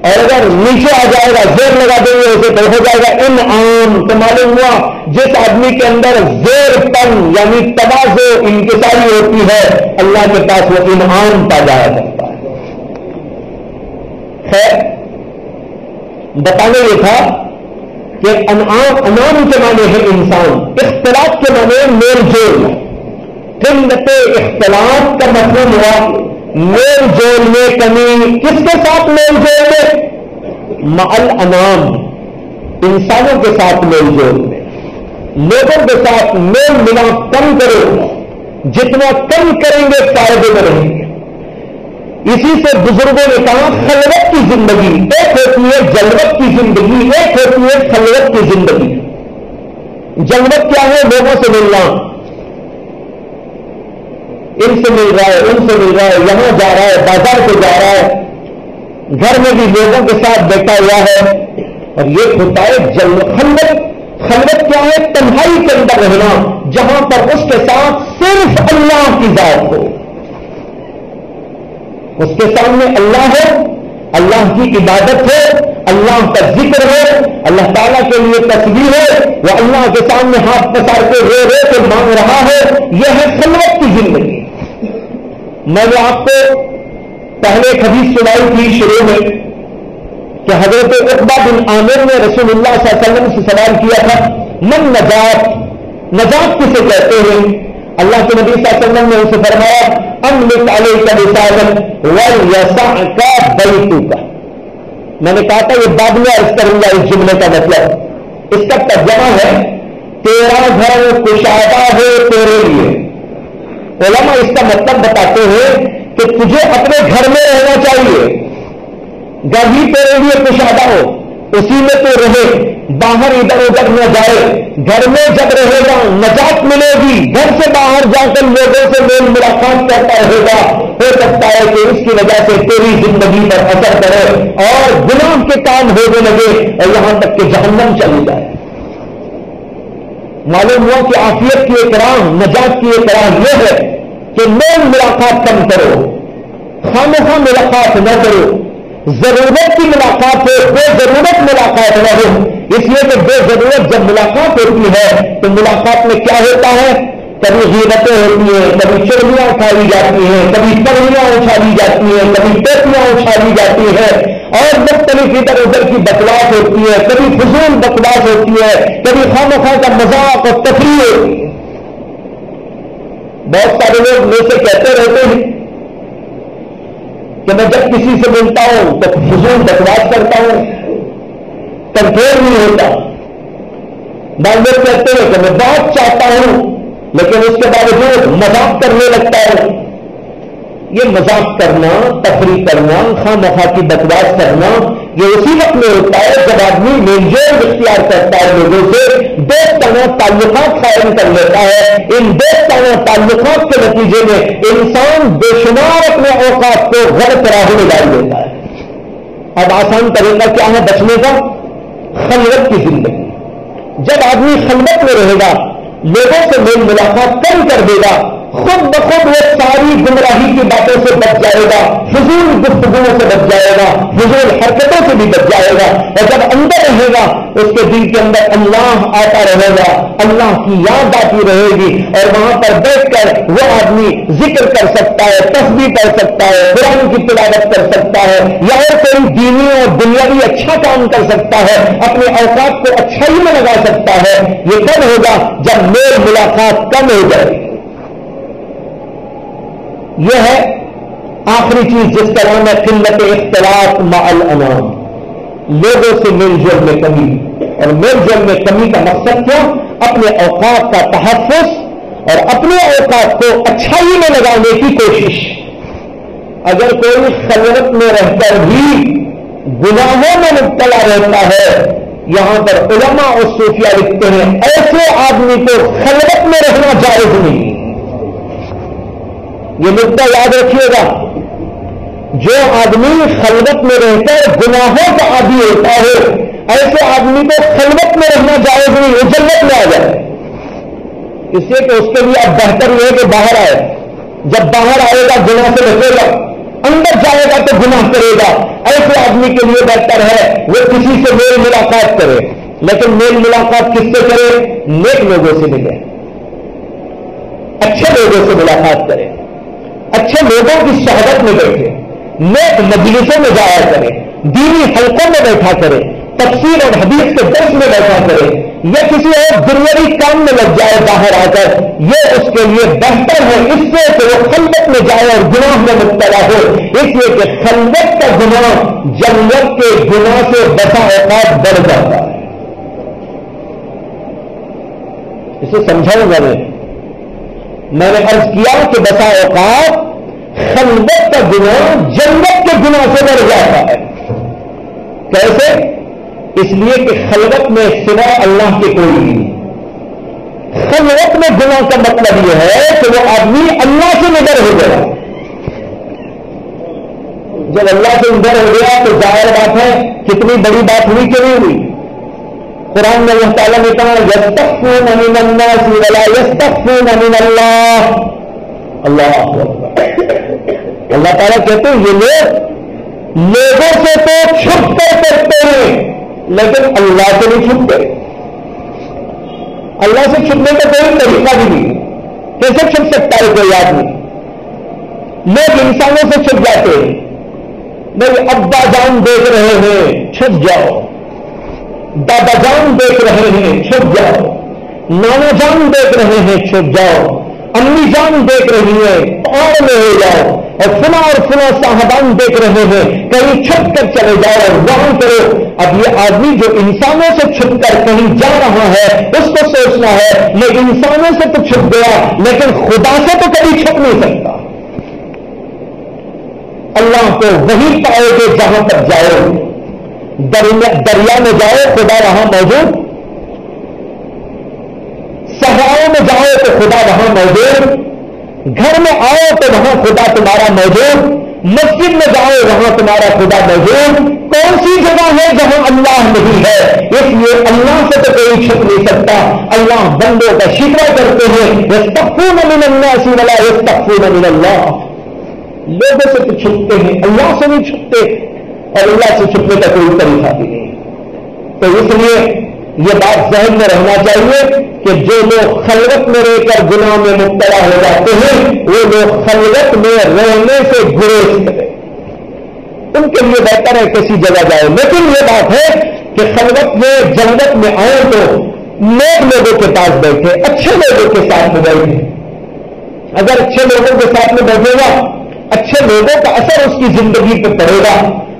اور اگر نیچے آ جائے گا زیر لگا دیں گے اسے تو ہو جائے گا انعام. تو معلوم ہوا جس آدمی کے اندر زیر پن یعنی تواضع انکساری ہوتی ہے اللہ کے پاس وہ انعام پا جایا کرتا ہے. خیر بتانے یہ تھا کہ انعام کے معنی ہے انسان, اختلاف کے معنی میل جول. قلت اختلاف کا مفہوم ہوا میل جول میں کمی. کس کے ساتھ میل جول میں؟ مع الانام، انسانوں کے ساتھ میل جول میں. لوگوں کے ساتھ میل ملاپ کم کرو، جتنا کم کریں گے فائدے میں رہیں گے. اسی سے بزرگوں نے کہا خلوت کی زندگی ایک ہوتی ہے، جلوت کی زندگی ایک ہوتی ہے، خلوت کی زندگی. جلوت کیا ہے؟ لوگوں سے ملنا، ان سے مل رہا ہے، ان سے مل رہا ہے، یہاں جا رہا ہے، بازار پہ جا رہا ہے، گھر میں بھی لوگوں کے ساتھ بیٹھا ہوا ہے. اور یہ ہوتا ہے جلوت. خلوت کیا ہے؟ تنہائی کے اندر رہنا، جہاں پر اس کے ساتھ صرف اللہ کی ذات ہو، اس کے سامنے اللہ ہو، اللہ کی عبادت ہو، اللہ کا ذکر ہو، اللہ تعالیٰ کے لیے تسبیح ہو، وہ اللہ کے سامنے ہاتھ پسار کے رو رو کے مانگ رہا ہے. یہ ہے خلوت کی زندگی. میں نے آپ کو پہلے ایک حدیث سنائی تھی شروع میں کہ حضرت عقبہ بن عامر نے رسول اللہ صلی اللہ علیہ وسلم سے سوال کیا تھا من نجات، نجات کسے کہتے ہیں؟ اللہ کے نبی صلی اللہ علیہ وسلم نے اسے فرمایا املک علیک لسانک ولیسعک بیتک. میں نے کہا تھا یہ بعد میں عرض کروں گا اس جملے کا مطلب. اس کا ترجمہ ہے تیرا گھر کشادہ ہے تیرے لیے. علماء اس کا مطلب بتاتے ہیں کہ تجھے اپنے گھر میں رہنا چاہیے، گھر ہی تیرے لیے کشادہ ہو، اسی میں تو رہے، باہر ادھر ادھر نہ جائے. گھر میں جب رہے گا نجات ملے گی. گھر سے باہر جا کر لوگوں سے میل ملاقات کرتا رہے گا، ہو سکتا ہے کہ اس کی وجہ سے تیری زندگی پر اثر کرے اور گناہ کے کام ہونے لگے اور یہاں تک کہ جہنم چلی جائے. معلوم ہوا کہ عافیت کی ایک راہ، نجات کی ایک راہ یہ ہے کہ میل ملاقات کم کرو، خامخواہ ملاقات نہ کرو. ضرورت کی ملاقات ہو، بے ضرورت ملاقات نہ ہو. اس لیے کہ بے ضرورت جب ملاقات ہوتی ہے تو ملاقات میں کیا ہوتا ہے؟ کبھی غیبتیں ہوتی ہیں، کبھی چڑیاں اٹھائی جاتی ہیں، کبھی پگڑیاں اچھالی جاتی ہیں، کبھی ٹوپیاں اچھالی جاتی ہیں اور مختلف ادھر ادھر کی بکواس ہوتی ہے. کبھی فضول بکواس ہوتی ہے، کبھی خواہ کا مذاق اور تفریح ہوتی ہے. بہت سارے لوگ مجھ سے کہتے رہتے ہیں کہ میں جب کسی سے ملتا ہوں تو فضول بکواس کرتا ہوں، کنٹرول نہیں ہوتا. بعض لوگ کہتے ہیں کہ میں بہت چاہتا ہوں لیکن اس کے باوجود مذاق کرنے لگتا ہے. یہ مذاق کرنا، تفریح کرنا، خواہ مخواہ کی بکواس کرنا یہ اسی وقت میں ہوتا ہے جب آدمی میل جول اختیار کرتا ہے، لوگوں سے دوستانہ تعلقات قائم کر لیتا ہے. ان دوستانہ تعلقات کے نتیجے میں انسان بے شمار اپنے اوقات کو غلط راہوں میں ڈال دیتا ہے. اب آسان طریقہ کیا ہے بچنے کا؟ خلوت کی زندگی. جب آدمی خلوت میں رہے گا، لوگوں سے میل ملاقات کم کر دے گا، خود بخود وہ ساری گمراہی کی باتوں سے بچ جائے گا، فضول گفتگوؤں سے بچ جائے گا، فضول حرکتوں سے بھی بچ جائے گا. اور جب اندر رہے گا اس کے دل کے اندر اللہ آتا رہے گا، اللہ کی یاد آتی رہے گی اور وہاں پر بیٹھ کر وہ آدمی ذکر کر سکتا ہے، تسبیح پڑھ سکتا ہے، قرآن کی تلاوت کر سکتا ہے یا اور کوئی دینی اور دنیاوی اچھا کام کر سکتا ہے، اپنے اوقات کو اچھائی میں لگا سکتا ہے. یہ کب ہوگا؟ جب میل ملاقات کم ہو جائے. یہ ہے آخری چیز جس کا نام ہے قلت اختلاف مع الانام، لوگوں سے میل جول میں کمی. اور میل جول میں کمی کا مقصد کیا؟ اپنے اوقات کا تحفظ اور اپنے اوقات کو اچھائی میں لگانے کی کوشش. اگر کوئی خلوت میں رہ کر بھی گناہوں میں مبتلا رہتا ہے، یہاں پر علماء اور صوفیہ لکھتے ہیں ایسے آدمی کو خلوت میں رہنا جائز نہیں. یہ نقطہ یاد رکھیے گا، جو آدمی خلوت میں رہ کر گناہوں کا عادی ہوتا ہے ایسے آدمی کو خلوت میں رہنا جائز نہیں، وہ جنت میں آ جائے. اس لیے کہ اس کے لیے اب بہتر یہ ہے کہ باہر آئے. جب باہر آئے گا گناہ سے بچے گا، اندر جائے گا تو گناہ کرے گا. ایسے آدمی کے لیے بہتر ہے وہ کسی سے میل ملاقات کرے، لیکن میل ملاقات کس سے کرے؟ نیک لوگوں سے ملے، اچھے لوگوں سے ملاقات کرے، اچھے لوگوں کی صحبت میں بیٹھے، نیک مجلسوں میں جایا کرے، دینی حلقوں میں بیٹھا کرے، تفسیر اور حدیث کے درس میں بیٹھا کرے. یا کسی اور دنیاوی کام میں لگ جائے باہر آ کر، یہ اس کے لیے بہتر ہے اس سے کہ وہ خلوت میں جائے اور گناہ میں مبتلا ہو، اس لیے کہ خلوت کا گناہ جنت کے گناہ سے بسا اوقات بڑھ جاتا ہے۔ اسے سمجھاؤں گا میں نے عرض کیا کہ بسا اوقات خلوت کا گناہ جنت کے گناہ سے بڑھ جاتا ہے۔ کیسے؟ اس لیے کہ خلوت میں سوا اللہ کے کوئی نہیں۔ خلوت میں گناہ کا مطلب یہ ہے کہ وہ آدمی اللہ سے نڈر ہو گیا۔ جب اللہ سے نڈر ہو گیا تو ظاہر بات ہے کتنی بڑی بات ہوئی کہ نہیں ہوئی؟ قرآن میں اللہ تعالیٰ نے کہا یستخفون من الناس ولا یستخفون من اللہ۔ اللہ اللہ تعالیٰ کہتے ہیں یہ لوگوں سے تو چھپ کر کرتے ہیں لیکن اللہ سے نہیں چھپتے۔ اللہ سے چھپنے کا کوئی طریقہ بھی نہیں، کیسے چھپ سکتا ہے کوئی آدمی؟ لوگ انسانوں سے چھپ جاتے ہیں، میرے ابا جان دیکھ رہے ہیں چھپ جاؤ، دادا جان دیکھ رہے ہیں چھپ جاؤ، نانا جان دیکھ رہے ہیں چھپ جاؤ، امی جان دیکھ رہی ہے اور میں ہو جاؤ، اور فلاں صاحبان دیکھ رہے ہیں کہیں چھپ کر چلے جاؤ اور وہاں کرو۔ اب یہ آدمی جو انسانوں سے چھپ کر کہیں جا رہا ہے اس کو سوچنا ہے یہ انسانوں سے تو چھپ گیا لیکن خدا سے تو کبھی چھپ نہیں سکتا۔ اللہ کو وہیں پاؤ گے جہاں تک جاؤ، دریا میں جاؤ خدا وہاں موجود، صحراؤں میں جاؤ تو خدا وہاں موجود، گھر میں آؤ تو وہاں خدا تمہارا موجود، مسجد میں جاؤ وہاں تمہارا خدا موجود۔ کون سی جگہ ہے جہاں اللہ نہیں ہے؟ اس لیے اللہ سے تو کوئی چھپ نہیں سکتا۔ اللہ بندوں کا شکوہ کرتے ہیں یستخفون من الناس ولا یستخفون من اللہ، لوگوں سے تو چھپتے ہیں اللہ سے نہیں چھپتے، اور اللہ سے چھپنے کا کوئی طریقہ بھی نہیں۔ تو اس لیے یہ بات ذہن میں رہنا چاہیے کہ جو لوگ خلوت میں رہ کر گناہ میں مبتلا ہو جاتے ہیں وہ لوگ خلوت میں رہنے سے گریز کریں، ان کے لیے بہتر ہے کسی جگہ جائے۔ لیکن یہ بات ہے کہ خلوت میں جنت میں آئے تو نیک لوگوں کے پاس بیٹھے، اچھے لوگوں کے ساتھ میں بیٹھے۔ اگر اچھے لوگوں کے ساتھ میں بیٹھے گا اچھے لوگوں کا اثر اس کی زندگی پہ پڑے گا،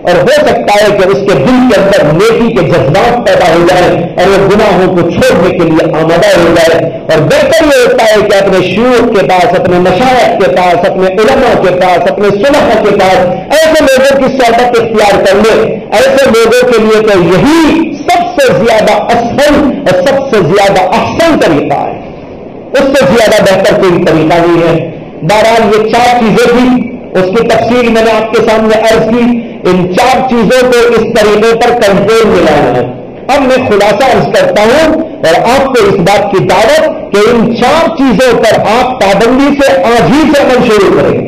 اور ہو سکتا ہے کہ اس کے دل کے اندر نیکی کے جذبات پیدا ہو جائے اور وہ گناہوں کو چھوڑنے کے لیے آمادہ ہو جائے۔ اور بہتر یہ ہوتا ہے کہ اپنے شیوخ کے پاس، اپنے مشائخ کے پاس، اپنے علماء کے پاس، اپنے صلحاء کے پاس ایسے لوگوں کی صحبت اختیار کر لے۔ ایسے لوگوں کے لیے تو یہی سب سے زیادہ اصل اور سب سے زیادہ احسن طریقہ ہے، اس سے زیادہ بہتر کوئی طریقہ نہیں ہے۔ بہرحال یہ 4 چیزیں تھیں، اس کی تفصیل میں نے آپ کے سامنے عرض کی۔ ان 4 چیزوں کو اس طریقے پر کنٹرول میں لانا ہے۔ اب میں خلاصہ عرض کرتا ہوں اور آپ کو اس بات کی دعوت کہ ان 4 چیزوں پر آپ پابندی سے آج ہی سے عمل شروع کریں۔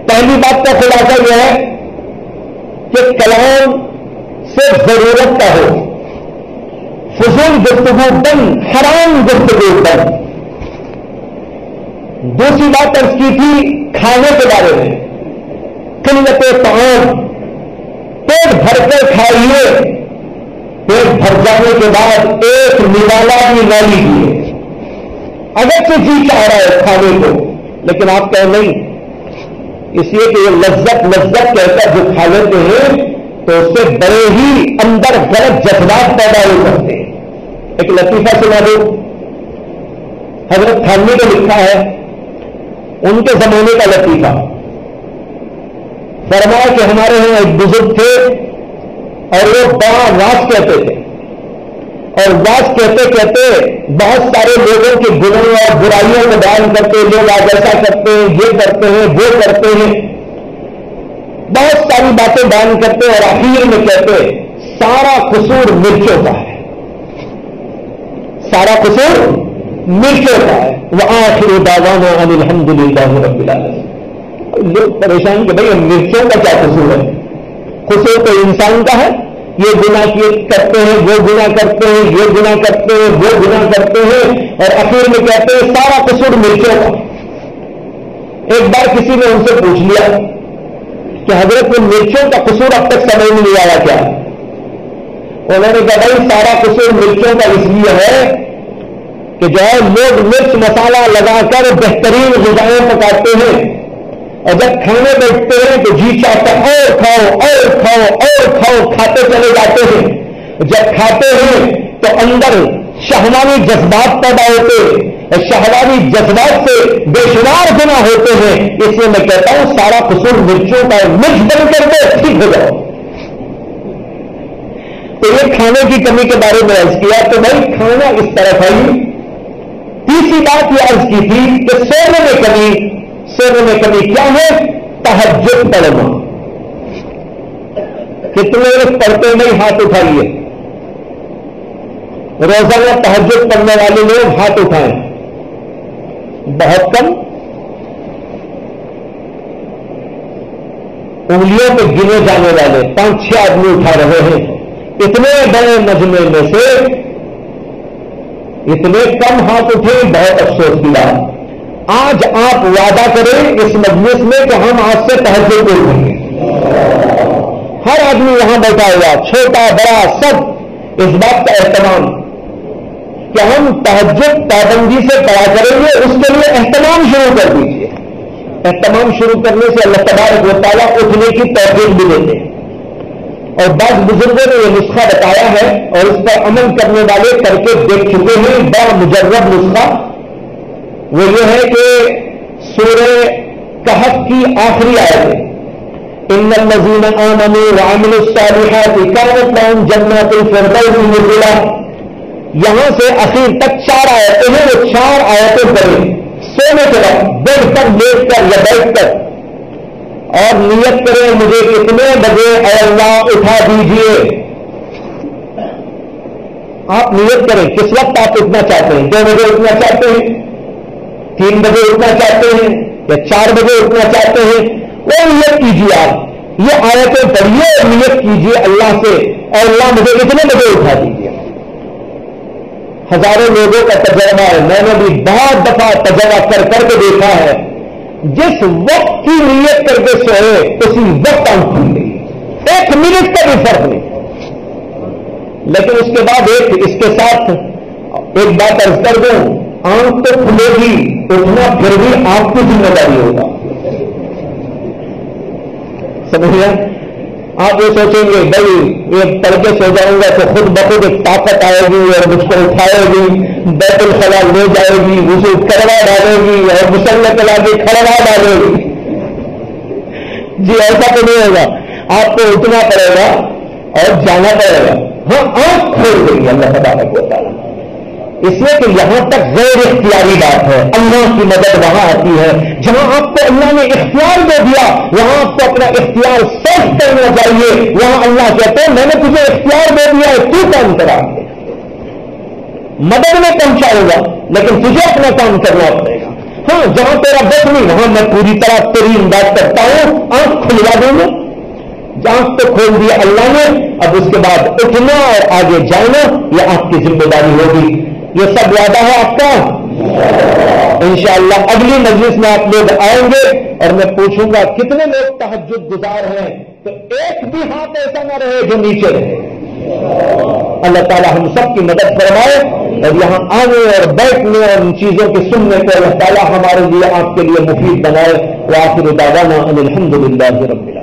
پہلی بات کا خلاصہ یہ ہے کہ کلام صرف ضرورت کا ہو، فضول گفتگو بند، حرام گفتگو بند۔ دوسری بات عرض کی تھی کھانے کے بارے میں، قلت طعام، پیٹ بھر کر کھائیے، پیٹ بھر جانے کے بعد ایک نوالا بھی نہ لیجیے۔ اگرچہ جی چاہ رہا ہے کھانے کو لیکن آپ کہیں نہیں، اس لیے کہ یہ لذت کہتا جو کھا لیتے ہیں تو اس سے بڑے ہی اندر غلط جذبات پیدا ہو سکتے ہیں۔ ایک لطیفہ سنا دو، حضرت تھانوی نے لکھا ہے، ان کے زمانے کا لطیفہ، فرمایا کہ ہمارے یہاں ایک بزرگ تھے اور وہ بڑا واز کہتے تھے، اور واز کہتے کہتے بہت سارے لوگوں کے گناہوں اور برائیوں کو بیان کرتے، لوگ آج ایسا کرتے ہیں، یہ کرتے ہیں، وہ کرتے ہیں، بہت ساری باتیں بیان کرتے اور آخر میں کہتے سارا قصور مرچوں کا ہے، سارا قصور مرچوں کا ہے۔ وآخر دعوانا ان الحمد للہ رب العالمین۔ لوگ پریشان کہ بھائی مرچوں کا کیا قصور ہے؟ قصور تو انسان کا ہے، یہ گناہ کرتے ہیں، وہ گناہ کرتے ہیں، یہ گناہ کرتے ہیں، وہ گناہ کرتے ہیں، اور آخر میں کہتے ہیں سارا قصور مرچوں کا۔ ایک بار کسی نے ان سے پوچھ لیا کہ حضرت وہ مرچوں کا قصور اب تک سمجھ نہیں آیا کیا؟ انہوں نے کہا بھائی سارا قصور مرچوں کا اس لیے ہے کہ جو ہے لوگ مرچ مسالہ لگا کر بہترین غذائیں پکاتے ہیں اور جب کھانے بیٹھتے ہیں تو جی چاہتا اور کھاؤ اور کھاؤ اور کھاؤ، کھاتے چلے جاتے ہیں۔ جب کھاتے ہیں تو اندر شہوانی جذبات پیدا ہوتے اور شہوانی جذبات سے بے شمار گناہ ہوتے ہیں۔ اس لیے میں کہتا ہوں سارا قصور مرچوں کا، مرچ بند کر دو ٹھیک ہو جاؤ۔ تو یہ کھانے کی کمی کے بارے میں عرض کیا، تو بھائی کھانا اس طرف ہے۔ تیسری بات یہ عرض کی تھی کہ سونے میں کمی کیا ہے؟ تہجد پڑھنا۔ کتنے لوگ پڑھتے نہیں ہاتھ اٹھائیے، روزانہ تہجد پڑھنے والے لوگ ہاتھ اٹھائیں، بہت کم، انگلیوں پہ گنے جانے والے 5-6 آدمی اٹھا رہے ہیں۔ اتنے بڑے مجمع میں سے اتنے کم ہاتھ اٹھے، بہت افسوس کی بات۔ آج آپ وعدہ کریں اس مجلس میں کہ ہم آج سے تہجد پڑھیں گے۔ ہر آدمی یہاں بیٹھا ہوا، چھوٹا بڑا سب، اس بات کا اہتمام کہ ہم تہجد پابندی سے پڑھا کریں گے، اس کے لیے اہتمام شروع کر دیجیے۔ اہتمام شروع کرنے سے اللہ تبارک و تعالیٰ اٹھنے کی توفیق بھی دیتے ہیں۔ اور بعض بزرگوں نے یہ نسخہ بتایا ہے اور اس پر عمل کرنے والے کر کے دیکھ چکے ہیں، بڑا مجرب نسخہ۔ وہ یہ ہے کہ سورہ کہف کی آخری آیت، ان الذین آمنوا وعملوا الصالحات کانت لهم جنات الفردوس نزلا، یہاں سے اخیر تک 4 آیتیں ہیں، وہ 4 آیتیں پڑھیں سونے کے وقت، بیٹھ کر لیٹ کر یا بیٹھ کر، اور نیت کریں مجھے کتنے بجے اے اللہ اٹھا دیجیے۔ آپ نیت کریں کس وقت آپ اٹھنا چاہتے ہیں، 2 بجے اٹھنا چاہتے ہیں، 3 بجے اٹھنا چاہتے ہیں یا 4 بجے اٹھنا چاہتے ہیں، وہ نیت کیجیے۔ آپ یہ آیتیں پڑھیے اور نیت کیجیے اللہ سے، اے اللہ مجھے اتنے بجے اٹھا دیجیے۔ ہزاروں لوگوں کا تجربہ ہے، میں نے بھی بہت دفعہ تجربہ کر کے دیکھا ہے، جس وقت کی نیت کر کے سوئے اسی وقت آنکھ کھل گئی، 1 منٹ کا بھی فرق نہیں۔ لیکن اس کے بعد اس کے ساتھ ایک بات عرض کر دوں، آنکھ تو کھلے گی، اٹھنا پھر بھی آپ کی ذمہ داری ہوگا، سمجھے؟ آپ یہ سوچیں گے بھائی یہ پڑھ کے سو جاؤں گا تو خود بخود ایک طاقت آئے گی اور مجھ کو اٹھائے گی، بیت الخلا لے جائے گی، وضو کروا ڈالے گی اور مسلح کے لاگے کھڑوا ڈالے گی۔ جی ایسا تو نہیں ہوگا، آپ کو اٹھنا پڑے گا اور جانا پڑے گا۔ ہاں آنکھ کھول دیں گے اللہ تبارک و تعالیٰ، اس لیے کہ یہاں تک غیر اختیاری بات ہے، اللہ کی مدد وہاں آتی ہے جہاں آپ کو اللہ نے اختیار دے دیا، وہاں آپ کو اپنا اختیار صرف کرنا چاہیے۔ وہاں اللہ کہتے ہیں میں نے تجھے اختیار دے دیا ہے، تو کام کرا، مدد میں پہنچاؤں گا لیکن تجھے اپنا کام کرنا پڑے گا۔ ہاں جہاں تیرا بس نہیں وہاں میں پوری طرح تیری امداد کرتا ہوں، آنکھ کھلوا دوں گا۔ آنکھ تو کھول دیا اللہ نے، اب اس کے بعد اٹھنا اور آگے جانا یہ آپ کی ذمہ داری ہوگی۔ یہ سب وعدہ ہے آپ کا، انشاءاللہ اگلی مجلس میں آپ لوگ آئیں گے اور میں پوچھوں گا کتنے لوگ تہجد گزار ہیں، تو ایک بھی ہاتھ ایسا نہ رہے جو نیچے رہے۔ اللہ تعالیٰ ہم سب کی مدد فرمائے اور یہاں آنے اور بیٹھنے اور ان چیزوں کے سننے کو اللہ تعالیٰ ہمارے لیے آپ کے لیے مفید بنائے۔ وآخر دعوانا ان الحمد للہ رب العالمین۔